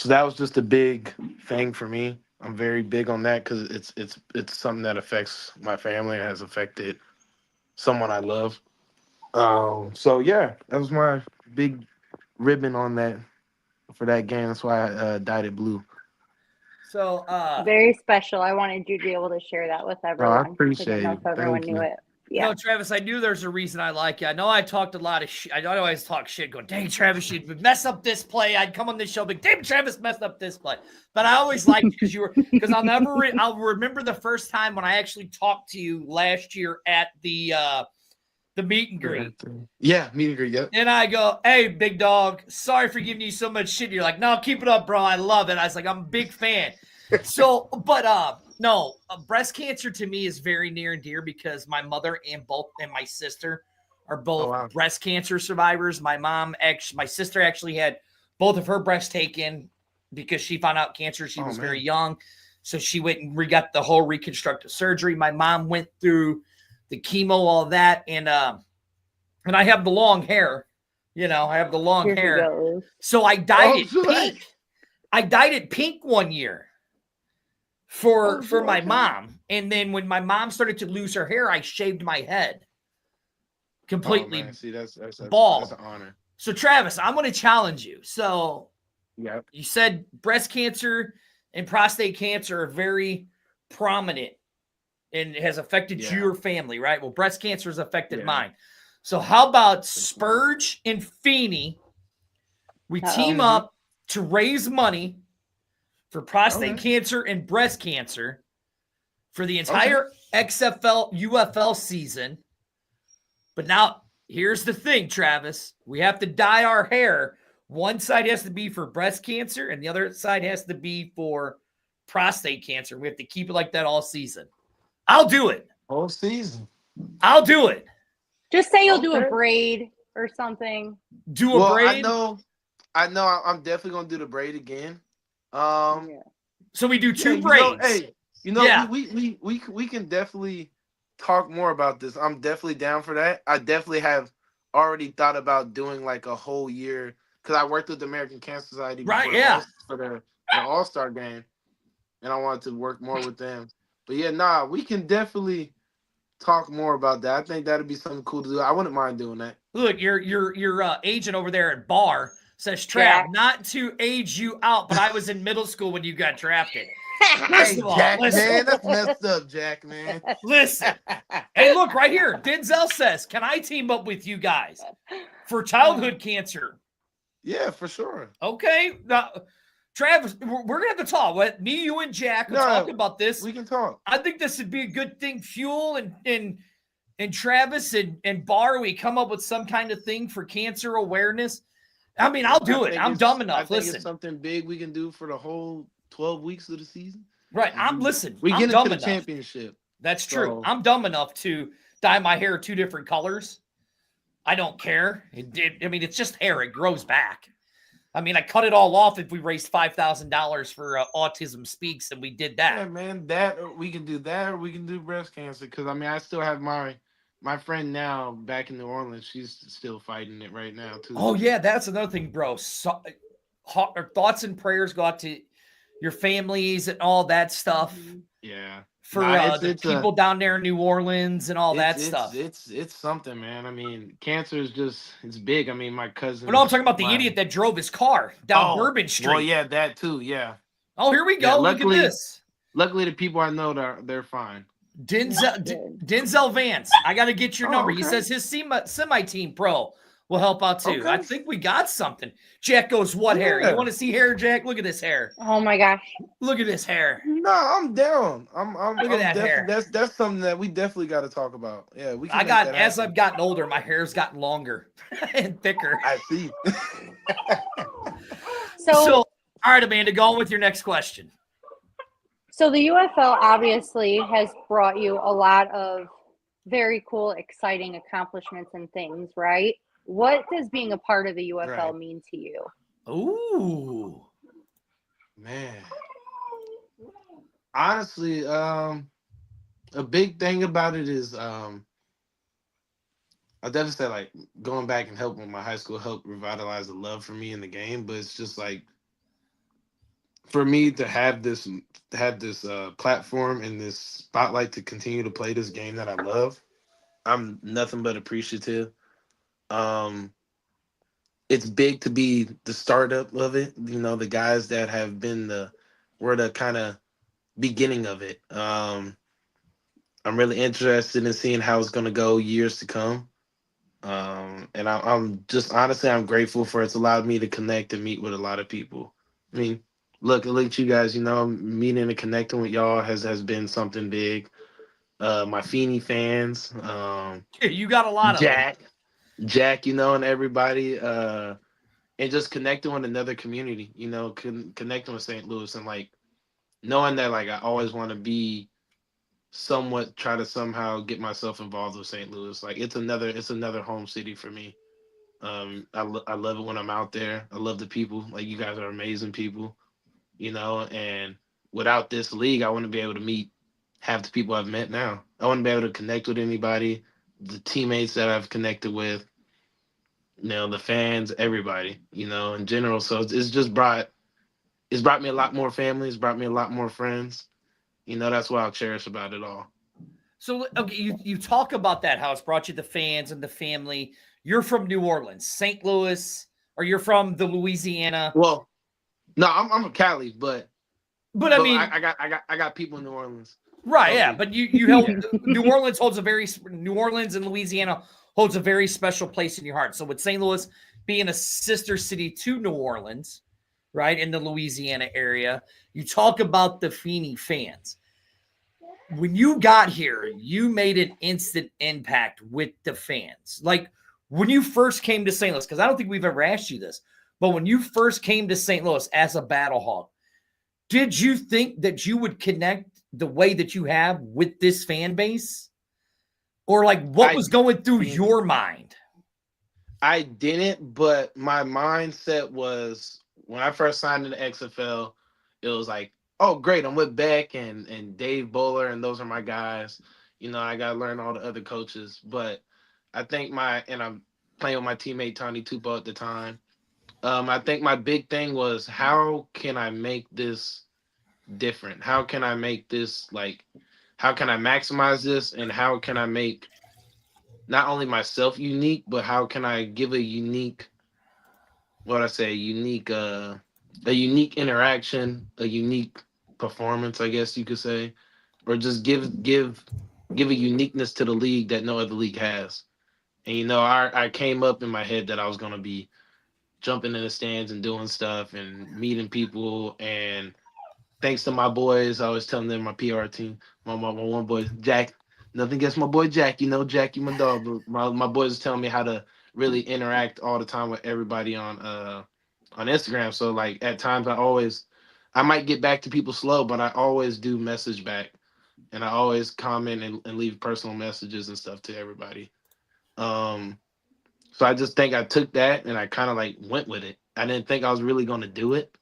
that was just a big thing for me. I'm very big on that because it's something that affects my family. It has affected someone I love. So yeah, that was my big ribbon on that for that game. That's why I dyed it blue. So Very special. I wanted you to be able to share that with everyone. appreciate I don't know it. if everyone Thank knew you. it. Yeah. No, Travis, I knew there's a reason I like you. I know I talked a lot of shit. I know I always talk shit going, dang, Travis, you'd mess up this play. I'd come on this show, but damn, Travis messed up this play. But I always liked you because I'll remember the first time when I actually talked to you last year at the meet and greet. Yeah, meet and greet, yep. And I go, hey, big dog, sorry for giving you so much shit. You're like, no, keep it up, bro. I love it. I was like, I'm a big fan. So, but no, breast cancer to me is very near and dear because my mother and my sister are both breast cancer survivors. My sister actually had both of her breasts taken because she found out cancer. She was very young. So she went and got the whole reconstructive surgery. My mom went through the chemo, all that. And I have the long hair, I have the long hair. So I dyed it pink. I dyed it pink one year for my mom. And then when my mom started to lose her hair, I shaved my head completely. See, that's bald. That's an honor. So Travis, I'm going to challenge you. So yeah, you said breast cancer and prostate cancer are very prominent and it has affected your family, right? Well, breast cancer has affected mine. So how about Spurge and Feeney? We team up to raise money for prostate cancer and breast cancer for the entire XFL, UFL season. But now, here's the thing, Travis. We have to dye our hair One side has to be for breast cancer, and the other side has to be for prostate cancer. We have to keep it like that all season. I'll do it. Whole season. I'll do it. Just say you'll do a Okay. braid or something. Do a Well, braid. I know. I'm definitely gonna do the braid again. Yeah. So we do two yeah, braids. Yeah. we can definitely talk more about this. I'm definitely down for that. I definitely have already thought about doing like a whole year because I worked with the American Cancer Society Right, before yeah. for the All-Star game, and I wanted to work more with them. But yeah, we can definitely talk more about that. I think that'd be something cool to do. I wouldn't mind doing that. Look, your agent over there at Bar says, Trav, Jack. not to age you out, but I was in middle school when you got drafted. Hey, First of all, Jack, listen. man, that's messed up, Jack, man. Listen. Hey, look right here. Denzel says, can I team up with you guys for childhood cancer? Yeah, for sure. Okay. Now, Travis, we're going to have to talk. Me, you, and Jack will talk about this. We can talk. I think this would be a good thing. Fuel and Travis and Bar, we come up with some kind of thing for cancer awareness. I mean, I'll do it. I'm dumb enough. I think Listen. it's something big we can do for the whole 12 weeks of the season. Right. We I'm get dumb into the enough. championship. That's true. So- I'm dumb enough to dye my hair 2 different colors. I don't care. It's just hair. It grows back. I mean, I cut it all off if we raised $5,000 for Autism Speaks, and we did that. Yeah, man, that or we can do that, or we can do breast cancer. Because I mean, I still have my friend now back in New Orleans. She's still fighting it right now too. Oh yeah, that's another thing, bro. Thoughts and prayers go out to your families and all that stuff. Yeah. For the people down there in New Orleans and all that stuff. It's something, man. I mean, cancer is it's big. I mean, my cousin. But no, I'm talking about the idiot that drove his car down Bourbon Street. Well, yeah, that too. Yeah. Oh, here we go. Yeah, Look at this. Luckily, the people I know, they're fine. Denzel Vance. I got to get your number. Okay. He says his semi-team pro will help out too. Okay. I think we got something. Jack goes, what hair? You want to see hair, Jack? Look at this hair. Oh my gosh. Look at this hair. No, I'm down. Look at that hair. That's something that we definitely got to talk about. Yeah, we. Can As I've gotten older, my hair's gotten longer and thicker. I see. So all right, Amanda, go on with your next question. So the UFL obviously has brought you a lot of very cool, exciting accomplishments and things, right? What does being a part of the UFL mean to you? Ooh. Man. Honestly, a big thing about it is I definitely say like going back and helping my high school helped revitalize the love for me in the game, but it's just like for me to have this platform and this spotlight to continue to play this game that I love, I'm nothing but appreciative. It's big to be the startup of it. You know, the guys that have been were the kind of beginning of it. I'm really interested in seeing how it's going to go years to come. And I'm just honestly, I'm grateful for it's allowed me to connect and meet with a lot of people. I mean, look at you guys, you know, meeting and connecting with y'all has been something big. My Feeney fans, You got a lot of Jack, you know, and everybody, and just connecting with another community, you know, connecting with St. Louis and like knowing that like I always want to be try to somehow get myself involved with St. Louis. Like it's another home city for me. I love it when I'm out there. I love the people. Like you guys are amazing people, you know, and without this league, I wouldn't be able to meet half the people I've met now. I wouldn't be able to connect with anybody, the teammates that I've connected with, you know, the fans, everybody, you know, in general. So it's brought me a lot more family. It's brought me a lot more friends. You know, that's what I'll cherish about it all. So, okay, you talk about that, how it's brought you the fans and the family. You're from New Orleans, St. Louis, or you're from the Louisiana. Well, no, I'm from Cali, but I mean, I got people in New Orleans. Right, yeah, but you held New Orleans and Louisiana holds a very special place in your heart. So with St. Louis being a sister city to New Orleans, right, in the Louisiana area, you talk about the Feeney fans. When you got here, you made an instant impact with the fans. Like when you first came to St. Louis, because I don't think we've ever asked you this. But when you first came to St. Louis as a Battlehawk, did you think that you would connect the way that you have with this fan base? Or like what was going through your mind? I didn't, but my mindset was when I first signed in the XFL, it was like, oh, great, I'm with Beck and Dave Bowler, and those are my guys. You know, I got to learn all the other coaches. But I think I'm playing with my teammate Tony Tupo at the time. I think my big thing was, how can I make this different? How can I make this how can I maximize this, and how can I make not only myself unique, but how can I give a unique, a unique interaction, a unique performance, I guess you could say, or just give a uniqueness to the league that no other league has. And I came up in my head that I was gonna be jumping in the stands and doing stuff and meeting people. And thanks to my boys, I was telling them, my PR team, my one boy Jack. Nothing against my boy Jack, Jack, you my dog. But my boys is telling me how to really interact all the time with everybody on Instagram. So like at times I might get back to people slow, but I always do message back, and I always comment and leave personal messages and stuff to everybody. So I just think I took that and I kind of like went with it. I didn't think I was really going to do it.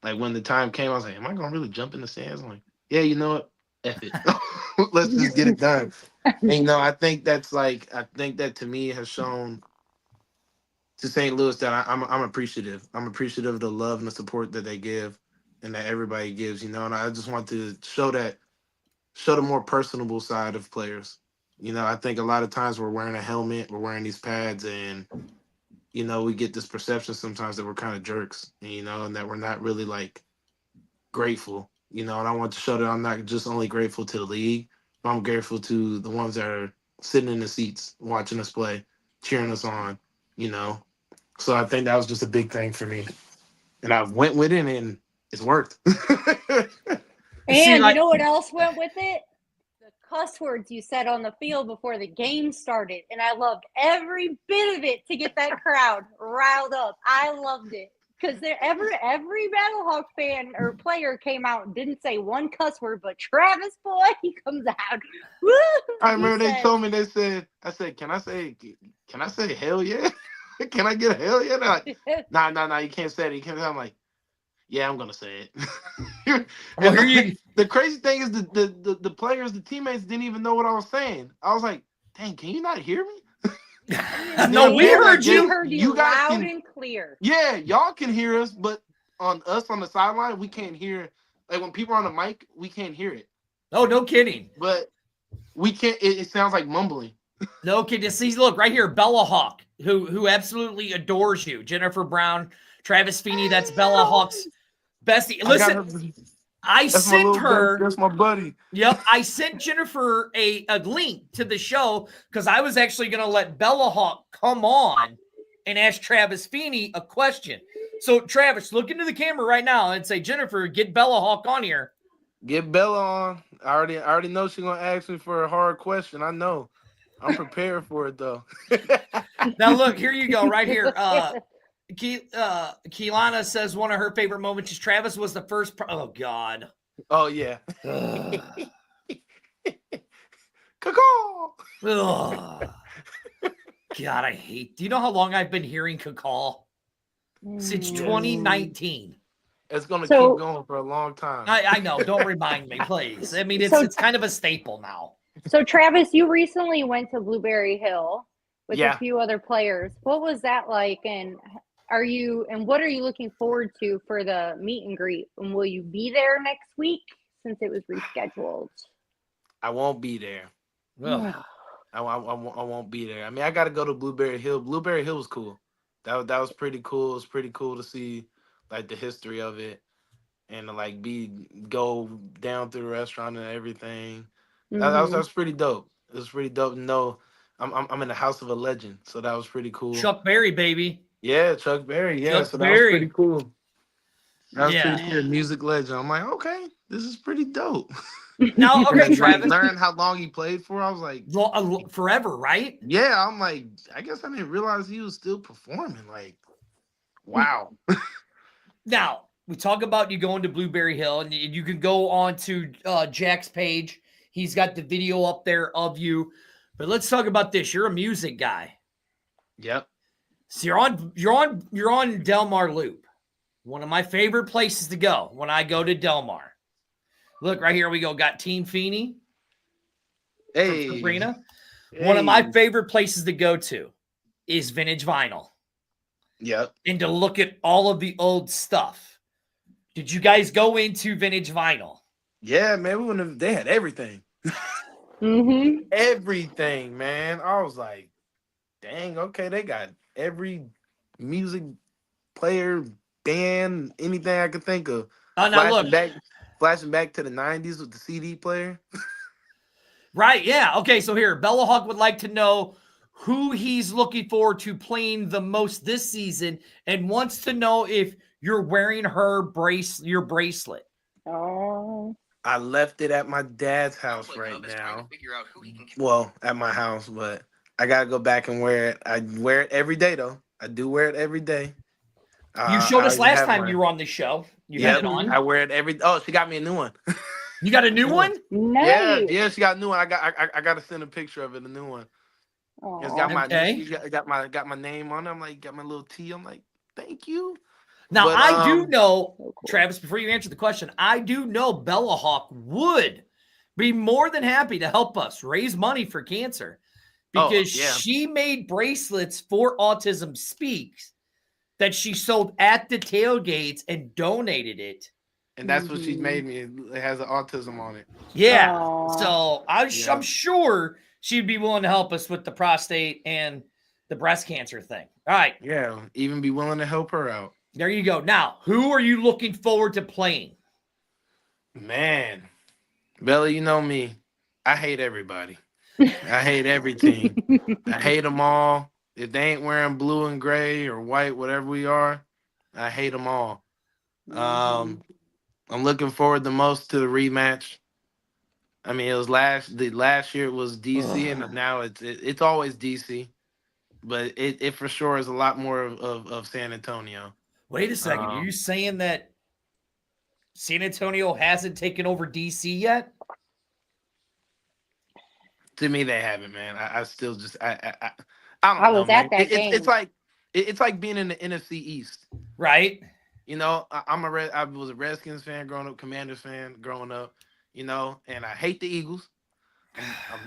Like when the time came, I was like, am I going to really jump in the stands? I'm like, yeah, you know what? F it. Let's just get it done. And I think that to me has shown to St. Louis that I'm appreciative. I'm appreciative of the love and the support that they give and that everybody gives, and I just want to show the more personable side of players. I think a lot of times we're wearing a helmet, we're wearing these pads, and we get this perception sometimes that we're kind of jerks, and that we're not really like grateful, and I want to show that I'm not just only grateful to the league, but I'm grateful to the ones that are sitting in the seats watching us play, cheering us on, So I think that was just a big thing for me, and I went with it, and it's worked. And you know what else went with it? The cuss words you said on the field before the game started. And I loved every bit of it to get that crowd riled up. I loved it. Because every Battlehawk fan or player came out and didn't say one cuss word, but Travis, boy, he comes out. Woo! I remember they told me, I said, can I say hell yeah? Can I get a hell yeah? They're like, nah, you can't say it. You can't. I'm like, yeah, I'm gonna say it. The crazy thing is the players, the teammates didn't even know what I was saying. I was like, dang, can you not hear me? No, we heard you. We heard you loud and clear. Yeah, y'all can hear us, but on us on the sideline, we can't hear. Like when people are on the mic, we can't hear it. Oh, no kidding. But we can't. It sounds like mumbling. No kidding. See, look right here, Bella Hawk, who absolutely adores you. Jennifer Brown, Travis Feeney. That's Bella Hawk's bestie. Listen, I sent her. That's my buddy. Yep, I sent Jennifer a link to the show because I was actually going to let Bella Hawk come on and ask Travis Feeney a question. So, Travis, look into the camera right now and say, Jennifer, get Bella Hawk on here. Get Bella on. I already know she's gonna ask me for a hard question. I know. I'm prepared for it though. Now, look, here you go, right here. Keelana says one of her favorite moments is Travis was the first. Oh God. Oh yeah. God, I hate. Do you know how long I've been hearing Cacall? Since 2019. It's gonna keep going for a long time. I know. Don't remind me, please. I mean, it's kind of a staple now. So, Travis, you recently went to Blueberry Hill with a few other players. What was that like? And what are you looking forward to for the meet and greet? And will you be there next week since it was rescheduled? I won't be there. I won't be there. I mean, I got to go to Blueberry Hill. Blueberry Hill was cool. That was pretty cool. It was pretty cool to see like the history of it and to like go down through the restaurant and everything. That was pretty dope. It was pretty dope to know I'm in the house of a legend. So that was pretty cool. Chuck Berry, baby. Yeah, Chuck Berry. Yeah, Chuck so Berry. That was pretty cool. That was pretty cool. Music legend. I'm like, okay, this is pretty dope. Now, okay, Travis. Learn how long he played for. I was like, forever, right? Yeah, I'm like, I guess I didn't realize he was still performing. Like, Wow. Now, we talk about you going to Blueberry Hill, and you can go on to Jack's page. He's got the video up there of you. But let's talk about this. You're a music guy. Yep. So you're on Del Mar Loop. One of my favorite places to go when I go to Del Mar. Look, right here we go. Got Team Feeney from Hey. Sabrina. Hey. One of my favorite places to go to is Vintage Vinyl. Yep. And to look at all of the old stuff. Did you guys go into Vintage Vinyl? Yeah, man. We wouldn't have, they had everything. Mm-hmm. Everything, man. I was like, dang, okay, they got every music player, band, anything I could think of. Oh, now look. Flashing back to the 90s with the CD player. Right, yeah. Okay, so here, Bella Hawk would like to know who he's looking forward to playing the most this season and wants to know if you're wearing your bracelet. Oh. I left it at my dad's house right now. Well, at my house, but I gotta go back and wear it. I wear it every day though. I do wear it every day. You showed us last time one. you were on the show. You had it on. I wear it every. Oh, she got me a new one. You got a new one? Nice. Yeah, she got a new one. I got to send a picture of it. A new one. It's got my got my name on it. I'm like, got my little T. I'm like, thank you. Now, But, I do know, so cool. Travis, before you answer the question, I do know Bella Hawk would be more than happy to help us raise money for cancer because she made bracelets for Autism Speaks that she sold at the tailgates and donated it. And that's what she made me. It has an autism on it. Yeah. Aww. So I'm sure she'd be willing to help us with the prostate and the breast cancer thing. All right. Yeah, even be willing to help her out. There you go. Now, who are you looking forward to playing? Man, Bella, you know me. I hate everybody. I hate everything. I hate them all. If they ain't wearing blue and gray or white, whatever we are, I hate them all. I'm looking forward the most to the rematch. I mean, it was last year it was DC, and now it's always DC, but it for sure is a lot more of San Antonio. Wait a second. Are you saying that San Antonio hasn't taken over DC yet? To me, they haven't, man. I still just I don't know. I was at that game. game. It's like being in the NFC East, right? You know, I was a Redskins fan growing up, Commanders fan growing up, you know, and I hate the Eagles.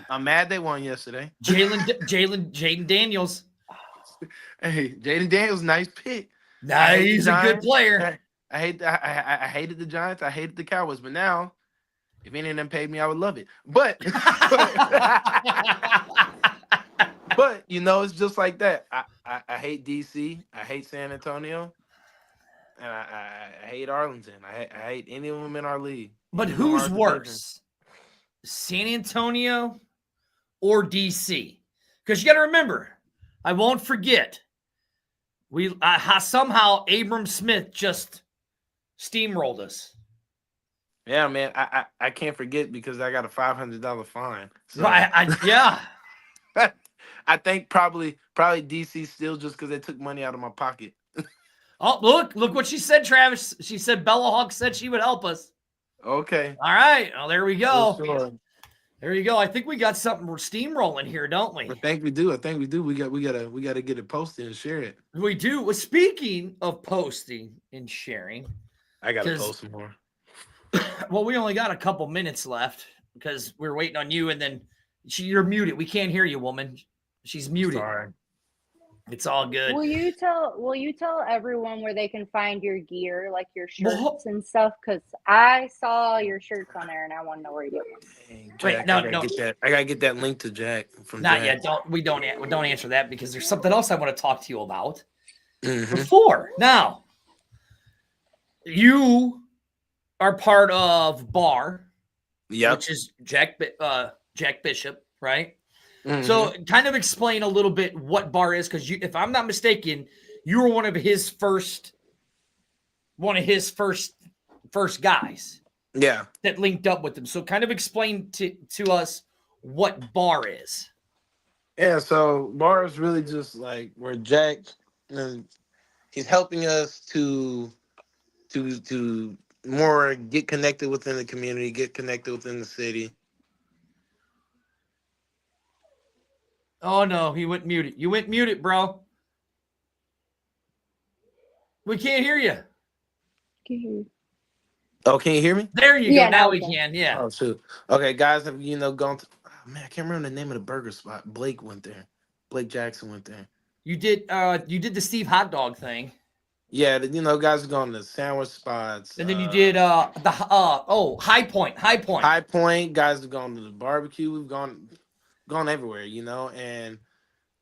I'm mad they won yesterday. Jaden Daniels. Hey, Jaden Daniels, nice pick. Nah, he's a good player. I hated the Giants. I hated the Cowboys, but now, if any of them paid me, I would love it. But but you know, it's just like that. I hate DC. I hate San Antonio. And I hate Arlington. I hate any of them in our league. But who's worse, San Antonio or DC? Because you got to remember, I won't forget, somehow Abram Smith just steamrolled us. Yeah, man. I can't forget because I got a $500 fine. So. Yeah. I think probably DC still just because they took money out of my pocket. Oh, look what she said, Travis. She said Bella Hawk said she would help us. Okay. All right. Well, there we go. Sure. There you go. I think we got something we're steamrolling here, don't we? I think we do. We gotta get it posted and share it. We do. Well, speaking of posting and sharing, I gotta post some more. Well, we only got a couple minutes left because we're waiting on you, and then you're muted. We can't hear you, woman. She's muted. Sorry. It's all good. Will you tell everyone where they can find your gear, like your shirts and stuff? Because I saw your shirts on there, and I want to know where you get them. Dang, Jack, Wait, no. I gotta get that link to Jack from. Not Jack. yet. Don't answer that because there's something else I want to talk to you about. Before now, you are part of Bar, which is Jack Bishop, right? So kind of explain a little bit what Bar is, because if I'm not mistaken, you were one of his first guys. Yeah. That linked up with him. So kind of explain to us what Bar is. Yeah, so Bar is really just like where Jack, he's helping us to more get connected within the community, get connected within the city. Oh no, he went muted. You went muted, bro. We can't hear you. Oh, can you hear me? There you Yeah, go. now Now we we can. can. Yeah. Oh shoot. Okay, guys, have gone to? Oh, man, I can't remember the name of the burger spot. Blake went there. Blake Jackson went there. You did the Steve hot dog thing. Yeah, guys have gone to sandwich spots. And then you did High Point. High Point. Guys have gone to the barbecue. We've gone everywhere, and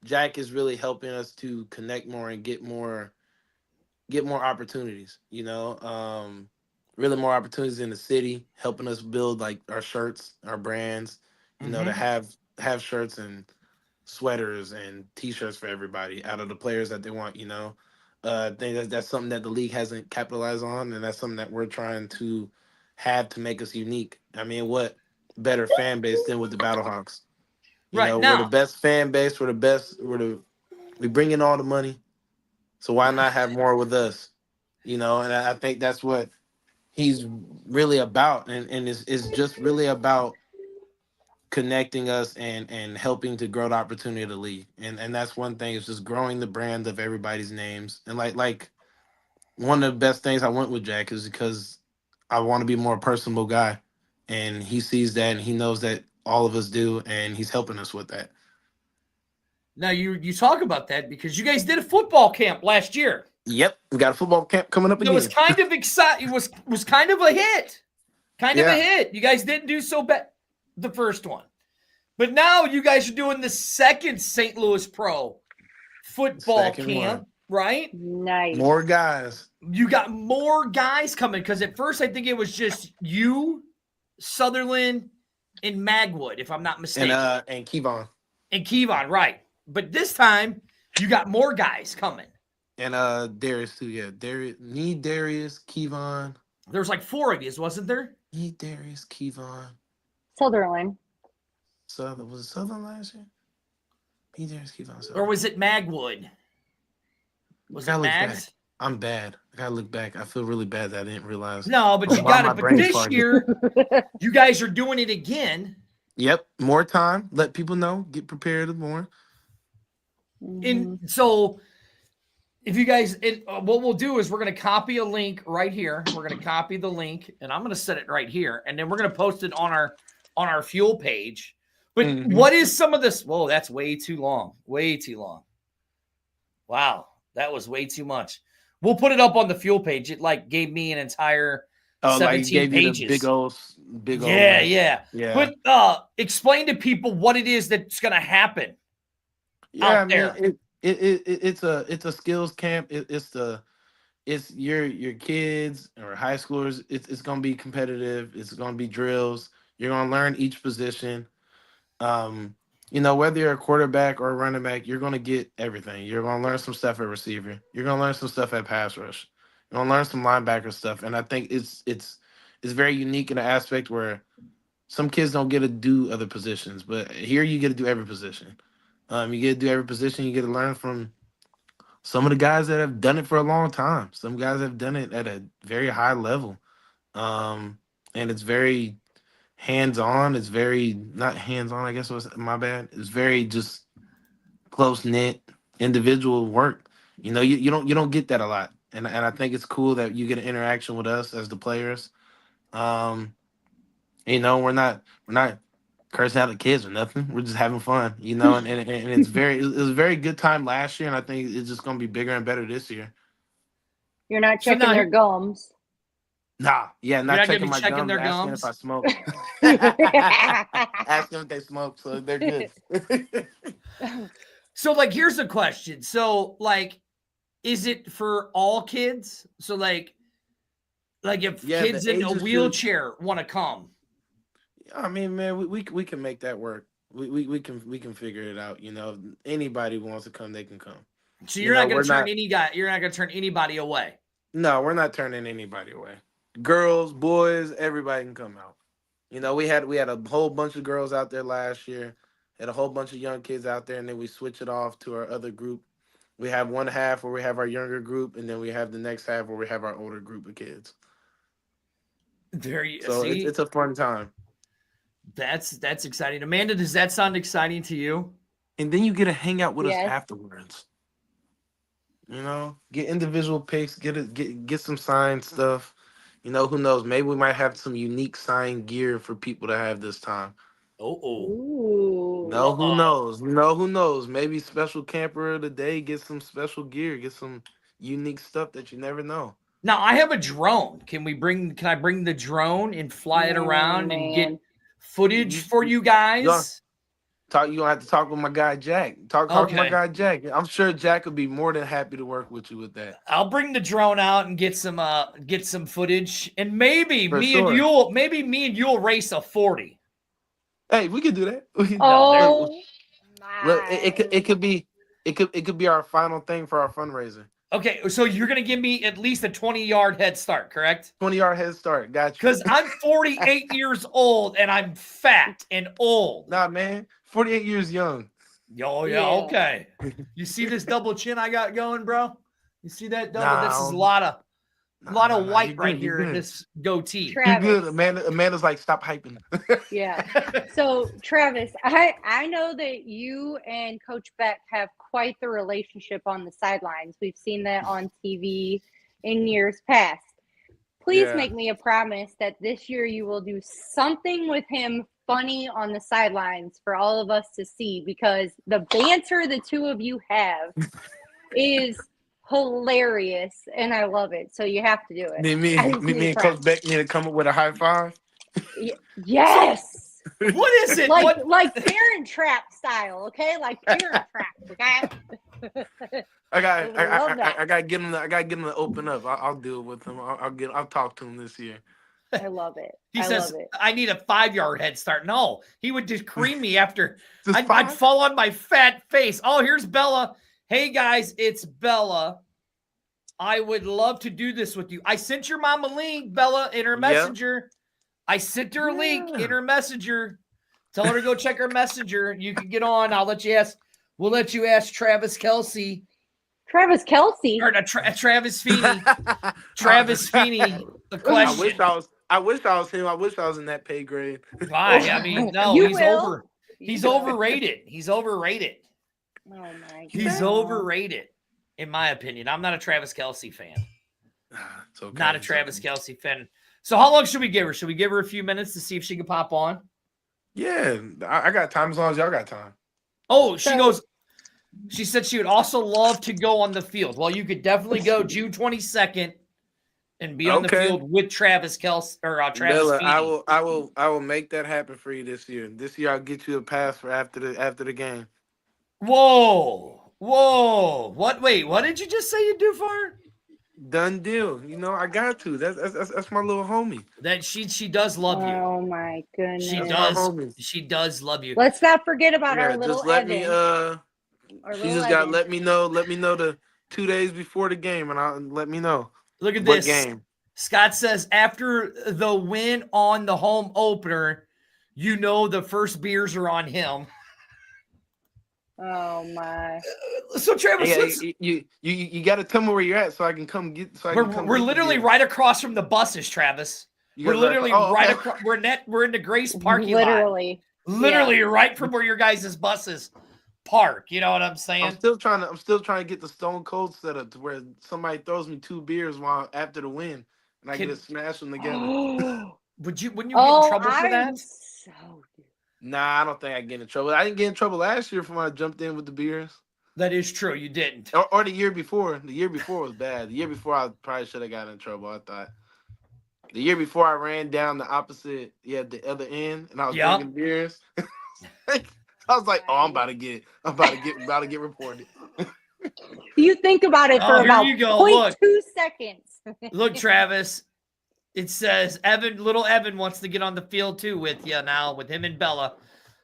Jack is really helping us to connect more and get more opportunities, really more opportunities in the city, helping us build like our shirts, our brands, to have shirts and sweaters and t-shirts for everybody out of the players that they want, I think that's something that the league hasn't capitalized on, and that's something that we're trying to have to make us unique. I mean, what better fan base than with the Battlehawks? Right We're the now. best fan base. We bring in all the money. So why not have more with us? And I think that's what he's really about, and is just really about connecting us and helping to grow the opportunity of the league. And that's one thing, is just growing the brand of everybody's names. And like one of the best things I went with Jack is because I want to be a more personable guy. And he sees that, and he knows that all of us do, and he's helping us with that. Now you talk about that because you guys did a football camp last year. Yep, we got a football camp coming up again. It was kind of exciting. It was kind of a hit. Kind of a hit. You guys didn't do so bad the first one. But now you guys are doing the second St. Louis Pro football camp, right? Nice. More guys. You got more guys coming, because at first I think it was just you, Sutherland, and Magwood, if I'm not mistaken. And Kevon. And Kevon, right. But this time you got more guys coming. And Darius too, yeah. Darius, Kevon. There's like 4 of you, wasn't there? Darius, Kevon. Sutherland. Was it Southern last year? Darius, Kevon. Sutherland. Or was it Magwood? Was it Mags? I'm bad. I gotta look back. I feel really bad that I didn't realize. No, but you got it. But this year, you guys are doing it again. Yep. More time. Let people know. Get prepared more. And so, if you guys, what we'll do is we're going to copy a link right here. We're going to copy the link, and I'm going to set it right here, and then we're going to post it on our Fuel page. But what is some of this? Whoa, that's way too long. Way too long. Wow, that was way too much. We'll put it up on the Fuel page. It gave me an entire 17 pages. You big old. Yeah. But explain to people what it is that's going to happen. Yeah, out there. It's a skills camp. It's your kids or high schoolers. It's gonna be competitive. It's gonna be drills. You're gonna learn each position. Whether you're a quarterback or a running back, you're gonna get everything. You're gonna learn some stuff at receiver. You're gonna learn some stuff at pass rush. You're gonna learn some linebacker stuff. And I think it's very unique in an aspect where some kids don't get to do other positions, but here you get to do every position. You get to do every position. You get to learn from some of the guys that have done it for a long time. Some guys have done it at a very high level. And it's very hands-on. It's very not hands-on, I guess was my bad. It's very just close-knit individual work. You don't get that a lot. And I think it's cool that you get an interaction with us as the players. We're not cursing out the kids or nothing. We're just having fun, and it was a very good time last year, and I think it's just gonna be bigger and better this year. You're not checking their gums. Nah, yeah, not checking my gums. Their asking gums? if I smoke. Asking if they smoke, so they're good. So, here's the question. So, is it for all kids? So, if kids in a wheelchair want to come? I mean, man, we can make that work. We can figure it out. Anybody who wants to come, they can come. So you're not going to turn you're not going to turn anybody away. No, we're not turning anybody away. Girls, boys, everybody can come out. We had a whole bunch of girls out there last year, had a whole bunch of young kids out there, and then we switch it off to our other group We have one half where we have our younger group, and then we have the next half where we have our older group of kids. There you So see. it's a fun time. That's exciting. Amanda, does that sound exciting to you? And then you get to hang out with us Yes. afterwards. You know, get individual picks, get some signed stuff. You know, who knows? Maybe we might have some unique signed gear for people to have this time. Oh, Ooh. No, who knows? No, who knows? Maybe special camper of the day, get some special gear, get some unique stuff that you never know. now I have a drone. Can I bring the drone and fly it around and get Man. footage for you guys? You gonna have to talk with my guy Jack. Talk to my Okay. guy Jack. I'm sure Jack would be more than happy to work with you with that. I'll bring the drone out and get some footage, and maybe For me sure. and you'll race a 40. Hey, we could do that. We could- Oh Look, my. it could be our final thing for our fundraiser. Okay, so you're gonna give me at least a 20-yard head start, correct? 20-yard head start. Got you. Because I'm 48 years old and I'm fat and old. Nah, man. 48 years young. Oh, yeah, Yeah. okay. You see this double chin I got going, bro? You see that double? Nah, This is a I'm- lot of Nah, white you're right good, here you're in good. this goatee. You're Travis. good. Amanda's like, stop hyping. Yeah. So, Travis, I know that you and Coach Beck have quite the relationship on the sidelines. We've seen that on TV in years past. Please Yeah. make me a promise that this year you will do something with him funny on the sidelines for all of us to see, because the banter the two of you have is hilarious and I love it. So you have to do it. Me I just need and a Coach promise. Beck need to come up with a high five. Yes. What is it? Like Parent Trap style, okay? Like Parent Trap, okay? I got love that. I got to get him. I got to get him to open up. I'll deal with him. I'll talk to him this year. I love it. He I says, love it. I need a 5-yard head start. No, he would just cream me after. Just I'd five? fall on my fat face. Oh, here's Bella. Hey, guys, it's Bella. I would love to do this with you. I sent your mom a link, Bella, in her messenger. I sent her a link in her messenger. Tell her to go check her messenger. You can get on. We'll let you ask Travis Kelce. Travis Kelce. Or Travis Feeney. Travis Feeney, a question. I wish I was him. I wish I was in that pay grade. Why? I mean, no, You he's will. He's You will. overrated. He's overrated. Oh my He's God. overrated, in my opinion. I'm not a Travis Kelce fan. It's okay. Not a It's Travis okay. Kelce fan. So how long should we give her? Should we give her a few minutes to see if she can pop on? Yeah, I got time as long as y'all got time. Oh, she said she would also love to go on the field. Well, you could definitely go June 22nd and be on the Okay. field with Travis Kelce or Travis Bella, Feeney. I will make that happen for you this year. This year I'll get you a pass for after the game. Whoa. What? Wait, what did you just say you'd do for her? Done deal. You know I got to. That's my little homie. That she does love you. Oh my goodness. She That's my does. homie. She does love you. Let's not forget about Yeah, our little just let Evan. me. Our She little just got to Evan. let me know. Let me know the 2 days before the game, and I'll let me know Look at what this. game. Scott says after the win on the home opener, you know the first beers are on him. Oh my. So Travis, Yeah, you got to tell me where you're at so I can come get. So I can come we're get the literally beer. right across from the buses, Travis. You We're guys are- literally oh, right okay. across. We're in the Grace parking lot. Literally. Right from where your guys' buses park. You know what I'm saying? I'm still trying to get the Stone Cold set up to where somebody throws me 2 beers while after the win, and I Can- get to smash them together. Wouldn't you get in Oh, trouble for I'm that? so. Nah, I don't think I get in trouble. I didn't get in trouble last year from when I jumped in with the beers, That is true. You didn't. or the year before. The year before was bad. The year before I probably should have gotten in trouble. I thought. The year before I ran down the opposite, the other end, and I was Yup. drinking beers. I was like, "Oh, I'm about to get reported." You think about it for Oh, here about you go. 0.2 seconds. Look, Travis. It says little Evan wants to get on the field too with you now, with him and Bella.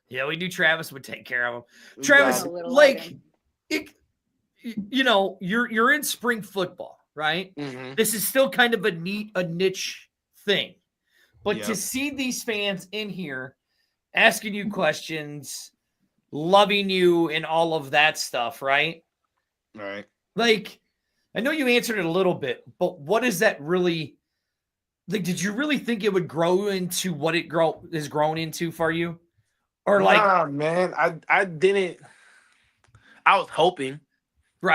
Yeah, we knew Travis would take care of him. We Travis, got it. Little like, Evan. you're in spring football, right? Mhm. This is still kind of a niche thing, but Yeah. to see these fans in here asking you questions, loving you, and all of that stuff, right? Right. Like, I know you answered it a little bit, but what is that really like? Did you really think it would grow into what it is grown into for you? Or like, Nah, man. I didn't. I was hoping. I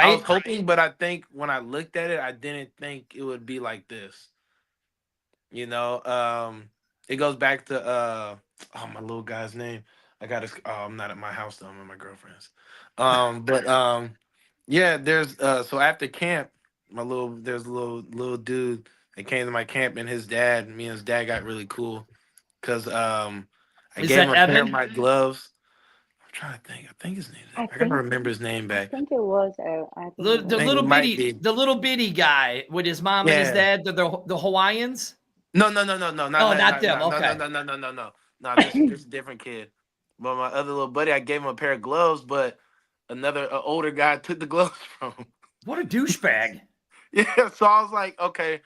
was right? hoping, but I think when I looked at it, I didn't think it would be like this. You know, it goes back to my little guy's name. I got to. Oh, I'm not at my house though. I'm at my girlfriend's. But yeah. There's so after camp, there's a little dude that came to my camp, and me and his dad got really cool because I Is gave him that a pair of Evan? my gloves. I'm trying to think. I think his name. I I gotta think remember his name I back. think it was. I think it The I was. think it might be. little bitty guy with his mom and his Yeah. dad, the Hawaiians. No, not Oh, not not not them. not no no Okay. no no no no no. No, this different kid. But my other little buddy, I gave him a pair of gloves, but another older guy took the gloves from him. What a douchebag. Yeah, so I was like, okay.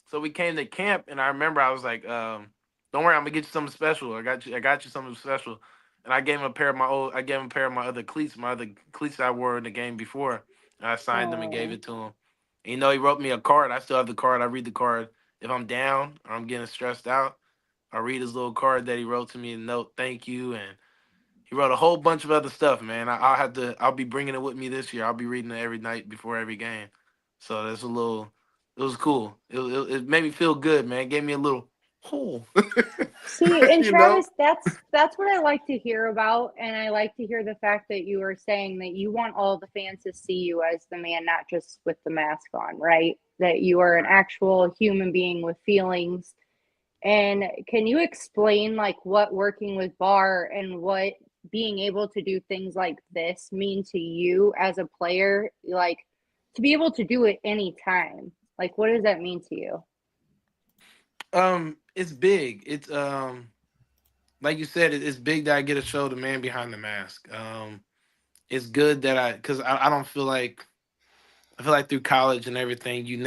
So we came to camp, and I remember I was like, don't worry, I'm gonna get you something special. I got you something special. And I gave him a pair of my other cleats I wore in the game before. And I signed them and gave Oh, it to him. And, you know, he wrote me a card. I still have the card. I read the card. If I'm down or I'm getting stressed out, I read his little card that he wrote to me and note, thank you. And he wrote a whole bunch of other stuff, man. I'll be bringing it with me this year. I'll be reading it every night before every game. So it was cool. It made me feel good, man. It gave me a little, oh, see, and you know? Travis, that's what I like to hear about, and I like to hear the fact that you were saying that you want all the fans to see you as the man, not just with the mask on, right? That you are an actual human being with feelings. And can you explain like what working with Bar and what being able to do things like this mean to you as a player? Like to be able to do it anytime. Like what does that mean to you? It's big. It's like you said, it's big that I get to show the man behind the mask. It's good that because I don't feel like I feel like through college and everything, you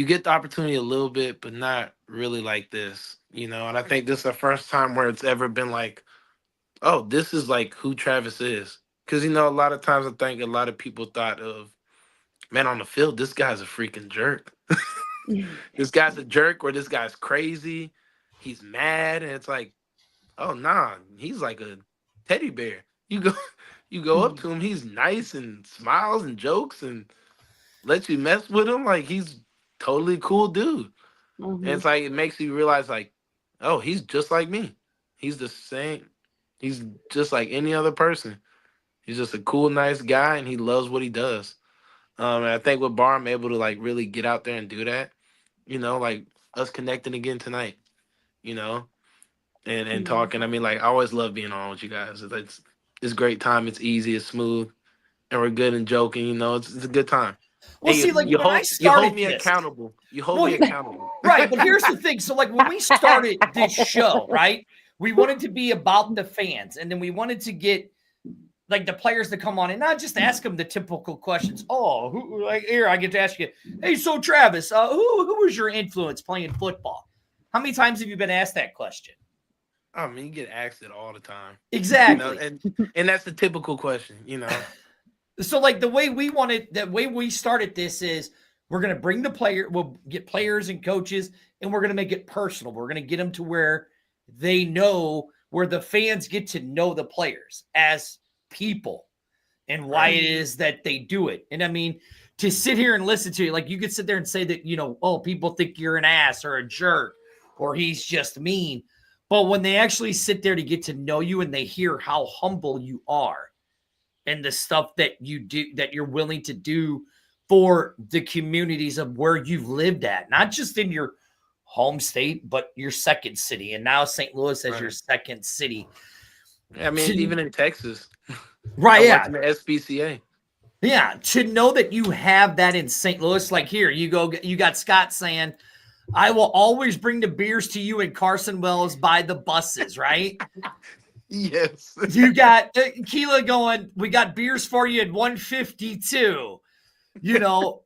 get the opportunity a little bit, but not really like this, you know. And I think this is the first time where it's ever been like, oh, this is like who Travis is. Because you know, a lot of times I think a lot of people thought of, man, on the field, this guy's a freaking jerk. This guy's a jerk, or this guy's crazy. He's mad, and it's like, oh nah, he's like a teddy bear. You go up to him, he's nice and smiles and jokes and lets you mess with him. Like he's totally cool dude. And Mm-hmm. it's like it makes you realize, like, oh, he's just like me. He's the same. He's just like any other person. He's just a cool, nice guy, and he loves what he does. And I think with Bar, I'm able to like really get out there and do that. You know, like us connecting again tonight. You know, and Mm-hmm. talking. I mean, like I always love being on with you guys. It's great time. It's easy. It's smooth, and we're good and joking. You know, it's a good time. Well, And see, like when I you hold started me this, accountable. You hold well, me accountable. right. But here's the thing. So, like when we started this show, right, we wanted to be about the fans, and then we wanted to get like the players to come on and not just ask them the typical questions. Oh, who, like here I get to ask you, hey, so Travis, who was your influence playing football? How many times have you been asked that question? I mean, you get asked it all the time. You know, Exactly. and that's the typical question. You know. So, like the way we started this is we're going to bring we'll get players and coaches, and we're going to make it personal. We're going to get them to where they know, where the fans get to know the players as people and why it is that they do it. And I mean, to sit here and listen to you, like you could sit there and say that, you know, oh, people think you're an ass or a jerk or he's just mean. But when they actually sit there to get to know you and they hear how humble you are and the stuff that you do, that you're willing to do for the communities of where you've lived at, not just in your home state, but your second city. And now St. Louis as your second city. I mean, even in Texas. Right. I Yeah. worked in the SPCA. Yeah. To know that you have that in St. Louis, like here, you got Scott saying, I will always bring the beers to you in Carson Wells by the buses, right? Yes. You got Keela going, we got beers for you at 152. You know,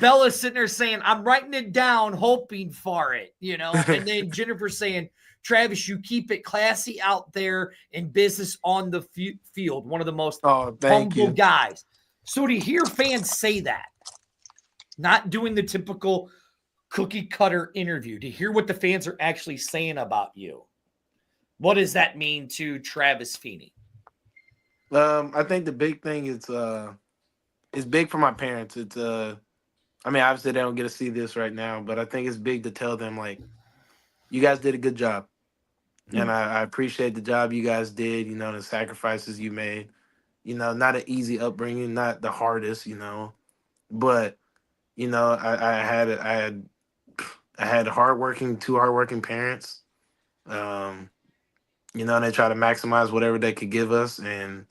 Bella's sitting there saying, I'm writing it down, hoping for it, you know, and then Jennifer saying, Travis, you keep it classy out there in business on the field. One of the most humble guys. So to hear fans say that, not doing the typical cookie cutter interview, to hear what the fans are actually saying about you, what does that mean to Travis Feeney? I think the big thing is it's big for my parents. It's I mean, obviously they don't get to see this right now, but I think it's big to tell them like, you guys did a good job, and I appreciate the job you guys did. You know, the sacrifices you made. You know, not an easy upbringing, not the hardest. You know, but you know, I had two hardworking parents. You know, and they try to maximize whatever they could give us and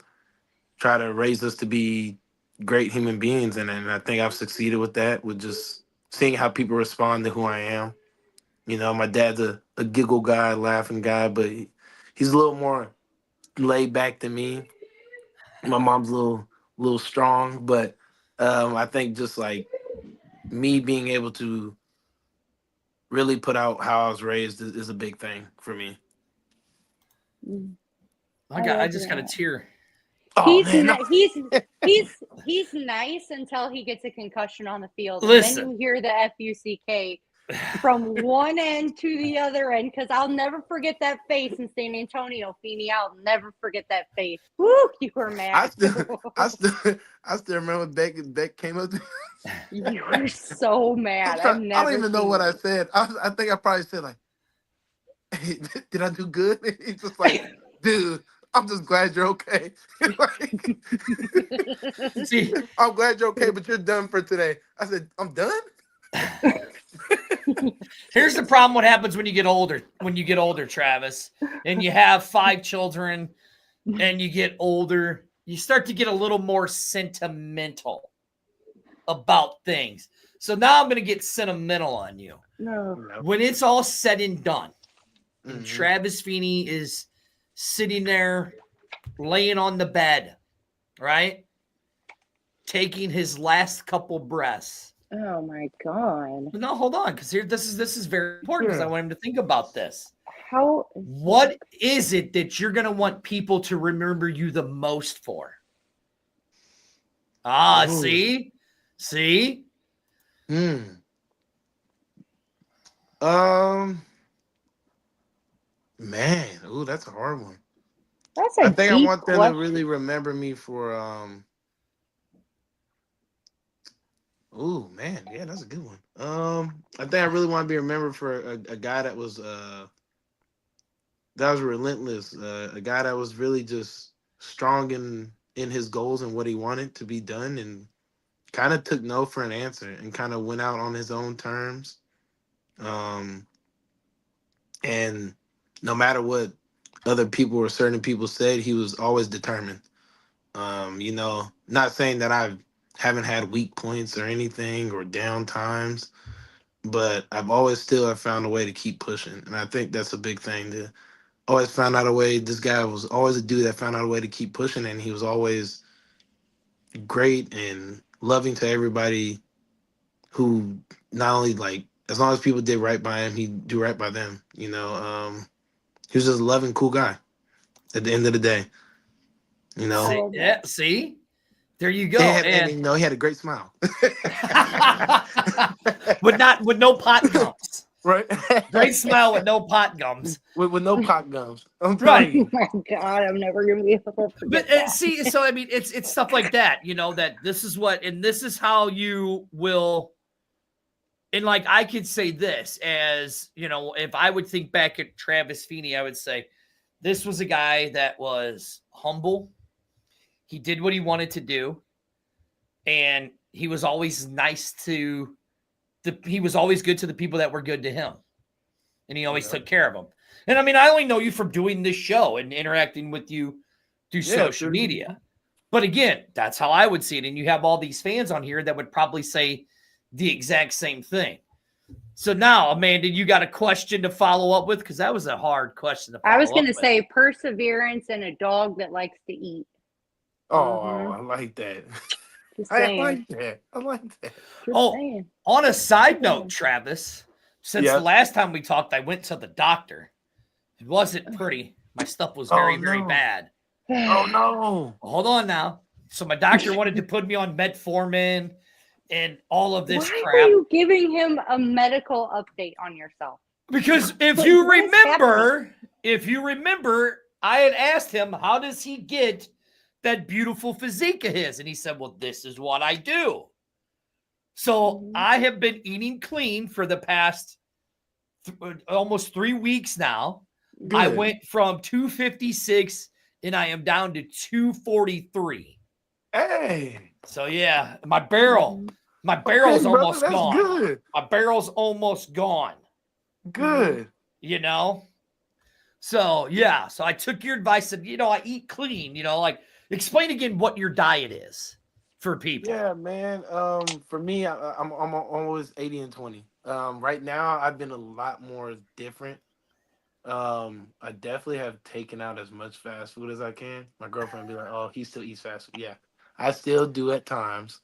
try to raise us to be great human beings. And I think I've succeeded with that, with just seeing how people respond to who I am. You know, my dad's a giggle guy, laughing guy, but he's a little more laid back than me. My mom's a little strong, but I think just like me being able to really put out how I was raised is a big thing for me. I just got a tear. Oh man, no. He's nice until he gets a concussion on the field. Listen. And then you hear the FUCK from one end to the other end, because I'll never forget that face in San Antonio, Feeney. I'll never forget that face. Woo, you were mad. I still remember Beck came up to You were so mad. I don't even know what I said. I think I probably said like, hey, did I do good? He's just like, dude, I'm just glad you're okay. Like, See, I'm glad you're okay, but you're done for today. I said, I'm done? here's the problem. What happens when you get older? When you get older, Travis, and you have 5 children, and you get older, you start to get a little more sentimental about things. So now I'm going to get sentimental on you. No. When it's all said and done, and Mhm. Travis Feeney is sitting there, laying on the bed, right, taking his last couple breaths. Oh my God. But no, hold on, because here this is very important, because I want him to think about this. How? What is it that you're going to want people to remember you the most for? Ooh. See? Man, ooh, that's a hard one. That's I a think I deep want them question. to really remember me for ooh, man, yeah, that's a good one. I think I really want to be remembered for a guy that was relentless, a guy that was really just strong in his goals and what he wanted to be done, and kind of took no for an answer and kind of went out on his own terms. And no matter what other people or certain people said, he was always determined. You know, not saying that I haven't had weak points or anything or down times, but I've always still have found a way to keep pushing. And I think that's a big thing, to always found out a way. This guy was always a dude that found out a way to keep pushing, and he was always great and loving to everybody who, not only like, as long as people did right by him, he'd do right by them. You know, he was just a loving, cool guy at the end of the day. You know, See? There you go. and you know, he had a great smile. with no pot gums. Right. Great smile with no pot gums. With no pot gums. I'm Right. telling you. Oh my God, I'm never gonna be able to forget But that. see, so I mean, it's stuff like that, you know, that this is what, and this is how you will. And like, I could say this as, you know, if I would think back at Travis Feeney, I would say this was a guy that was humble. He did what he wanted to do. And he was always nice to he was always good to the people that were good to him. And he always took care of them. And I mean, I only know you from doing this show and interacting with you through social media. But again, that's how I would see it. And you have all these fans on here that would probably say the exact same thing. So now, Amanda, you got a question to follow up with? Because that was a hard question to follow up I was going to with. say perseverance and a dog that likes to eat. Oh, I like that. Just I saying. like that. I like that. Just saying. On a side note, Travis, since the last time we talked, I went to the doctor. It wasn't pretty. My stuff was very, very bad. Oh, no. Hold on now. So my doctor wanted to put me on metformin and all of this Why crap. are you giving him a medical update on yourself? Because if What- you what is remember, I had asked him, how does he get that beautiful physique of his? And he said, well, this is what I do. So Mhm. I have been eating clean for the past almost 3 weeks now. I Good. went from 256 and I am down to 243. Hey. So yeah, my barrel's Okay, brother, almost that's gone. good. My barrel's almost gone. Good. You know? So yeah, so I took your advice and I eat clean, like explain again what your diet is for people. Yeah, man. For me, I'm always 80 and 20. Right now I've been a lot more different. I definitely have taken out as much fast food as I can. My girlfriend be like, "Oh, he still eats fast food." Yeah, I still do at times,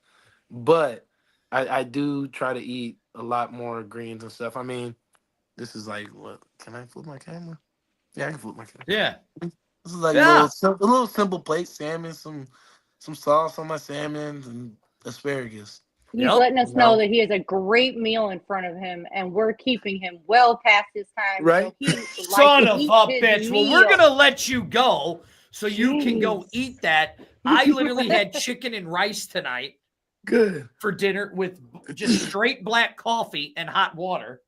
but I do try to eat a lot more greens and stuff. I mean, this is like what? Can I flip my camera? Yeah, I can flip my camera. Yeah. This is like Yeah. a little simple plate: salmon, some sauce on my salmon, and asparagus. He's Yep. letting us You know know? that he has a great meal in front of him, and we're keeping him well past his time. Right? So he Son of a his bitch. Well, meal. we're gonna let you go so you can go Jeez. eat that. I literally had chicken and rice tonight Good. for dinner with just straight black coffee and hot water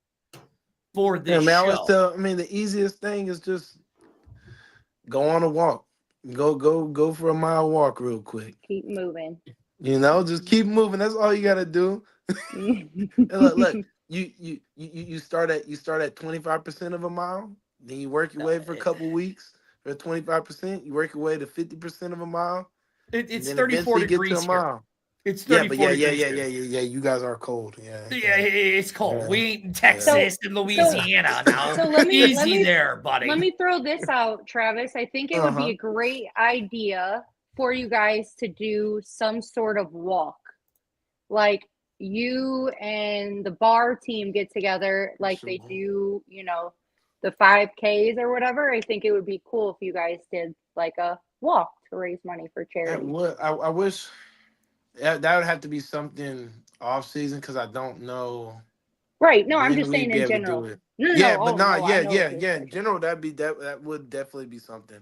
for Yeah, this man. I always show. tell. I mean, the easiest thing is just go on a walk. Go for a mile walk real quick. Keep moving. Just keep moving. That's all you gotta do. And look, you start at 25% of a mile, then you work your way for a couple weeks for 25%. You work your way to 50% of a mile, and It's then 34 eventually you get to a degrees here. mile. It's Yeah, 34 but yeah. degrees here. You guys are cold. Yeah. Yeah, it's cold. Yeah. We ain't in Texas and Louisiana now. So let me Easy there, buddy. Let me throw this out, Travis. I think it would be a great idea for you guys to do some sort of walk. Like you and the bar team get together like they do, the 5Ks or whatever. I think it would be cool if you guys did like a walk to raise money for charity. I wish that would have to be something off season because I don't know. Right. No, I'm When just we'd saying be in able to general. do it. No, Yeah, no, but oh, no, no, I know it's your In schedule. general, that would definitely be something.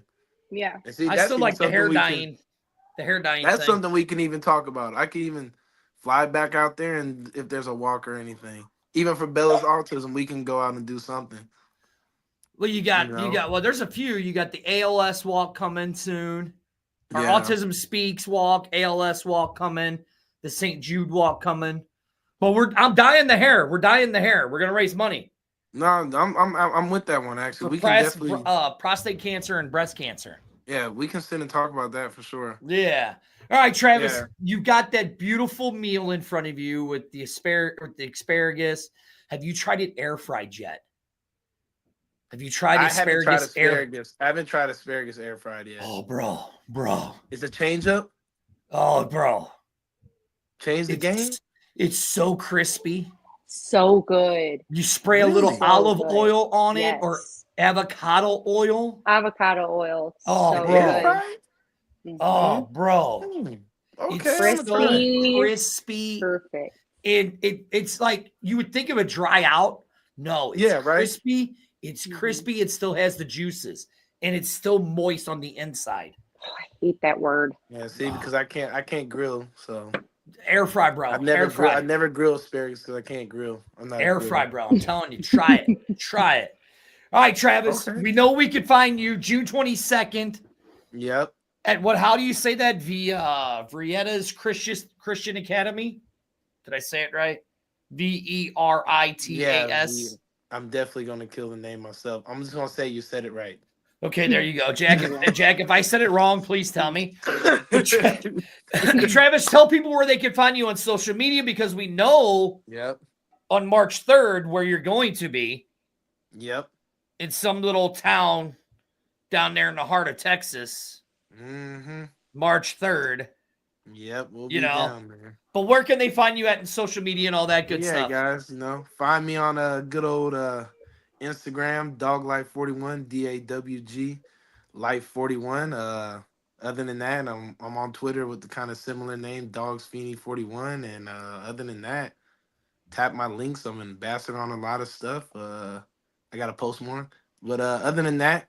Yeah. And see, I that's still even like the something hair we can- dyeing. The hair dyeing That's thing. something we can even talk about. I could even fly back out there, and if there's a walk or anything, even for Bella's autism, we can go out and do something. Well, you got You know? well, there's a few. You got the ALS walk coming soon. Our Yeah. Autism Speaks walk, ALS walk coming, the St. Jude walk coming. But I'm dyeing the hair. We're dyeing the hair. We're gonna raise money No, I'm with that one actually. for We can definitely, prostate cancer and breast cancer. yeah, we can sit and talk about that for sure. Yeah. All right, Travis, Yeah. you got that beautiful meal in front of you with the asparagus. Have you tried it air fried yet? Have you tried I haven't tried asparagus asparagus. I haven't tried asparagus air fried yet. Oh, bro. It's a change up. Oh, bro. Change the game. It's so crispy. So good. You spray a little Really? olive good. oil on it Yes. or avocado oil. Avocado oil. Oh, so bro. Air good. fried? Mhm. Oh, bro. Okay, It's I'm gonna try it. so crispy. Perfect. It's like you would think it would dry out. No, it's Yeah, right? crispy. It's crispy. It still has the juices, and it's still moist on the inside. Oh, I hate that word. Yeah, see, because I can't grill, so Air fry, bro. Air fry. I never grill asparagus because I can't grill. I'm not a Air griller. fry, bro. I'm telling you, try it. Try it. All right, Travis. Okay. We know we could find you June 22nd Yep. at what? How do you say that? Vrietta's Christian Academy. Did I say it right? VERITAS. Yeah, I'm definitely gonna kill the name myself. I'm just gonna say you said it right. Okay, there you go, Jack. Jack, if I said it wrong, please tell me. Travis, tell people where they can find you on social media because we know Yep. on March 3rd where you're going to be Yep. in some little town down there in the heart of Texas. Mm-hmm. March 3rd. Yep. We'll You be know, down there. But where can they find you at in social media and all that good stuff? Yeah, guys. Find me on a good old Instagram, DawgLife41, DAWG Life 41. Other than that, I'm on Twitter with the kind of similar name, Dogs Feeney 41. And other than that, tap my links. I'm an ambassador on a lot of stuff. I gotta post more. But other than that,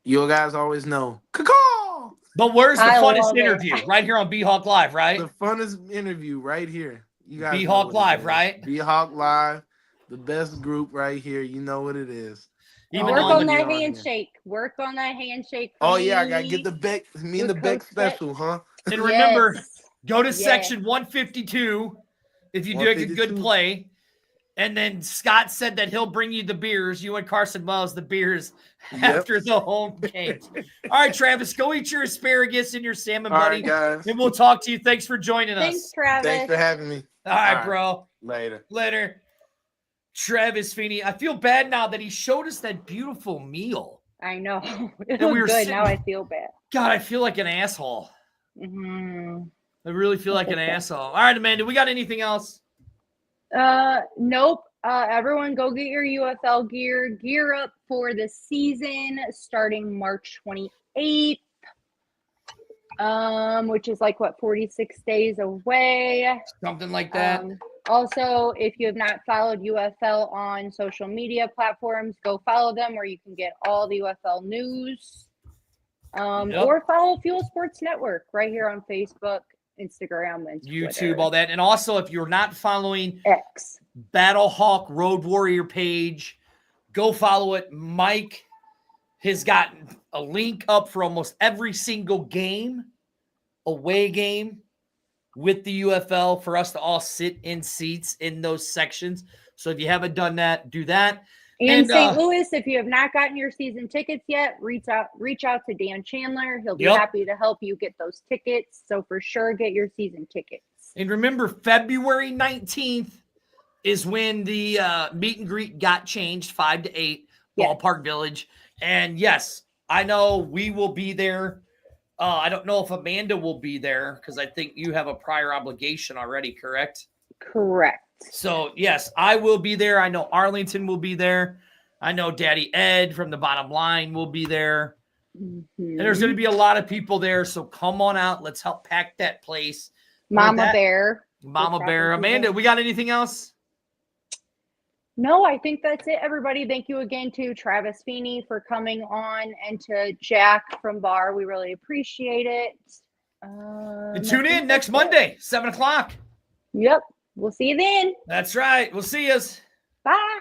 you guys always know. Caw! But where's the I funnest love it. interview? Right here on BHawk Live, right? The funnest interview right here. You guys know BHawk what it Live, is. right? BHawk Live, the best group right here. You know what it is. Even Work on on the that on here. handshake. Work on that handshake. Oh for yeah, I me. gotta get the Beck. Me and with the Beck Coach Beck. special, huh? and remember, Yes. go to Yes. section 152 if you do a good 152. play. And then Scott said that he'll bring you the beers. You and Carson Wells the beers after the home games. All right, Travis, go eat your asparagus and your salmon, All buddy. right, guys. And we'll talk to you. Thanks for joining Thanks, us. Travis. Thanks for having me. All right, All right. bro. Later. Later. Travis Feeney. I feel bad now that he showed us that beautiful meal. I know. It And was we were good. sitting- Now I feel bad. God, I feel like an asshole. Mhm. I really feel like an asshole. All right, Amanda, we got anything else? Nope. Everyone go get your UFL gear. Gear up for the season starting March 28th. Which is like 46 days away. Something like that. Also, if you have not followed UFL on social media platforms, go follow them where you can get all the UFL news. Yep. Or follow Fuel Sports Network right here on Facebook, Instagram, and YouTube, Twitter. all that. And also, if you're not following X. BattleHawk Road Warrior page, go follow it. Mike has gotten a link up for almost every single game, away game with the UFL for us to all sit in seats in those sections. So if you haven't done that, do that. And St. Louis, if you have not gotten your season tickets yet, reach out to Dan Chandler. He'll be happy to help you get those tickets. So for sure, get your season tickets. And remember, February 19th is when the meet and greet got changed 5 to 8, Ballpark Village. And yes, I know we will be there. I don't know if Amanda will be there because I think you have a prior obligation already, correct? Correct. So, yes, I will be there. I know Arlington will be there. I know Daddy Ed from the Bottom Line will be there. Mm-hmm. And there's going to be a lot of people there. So come on out. Let's help pack that place. Mama Bear. Amanda, we got anything else? No, I think that's it, everybody. Thank you again to Travis Feeney for coming on and to Jack from Bar. We really appreciate it. And tune in next Monday, 7 o'clock. Yep. We'll see you then. That's right. We'll see you. Bye.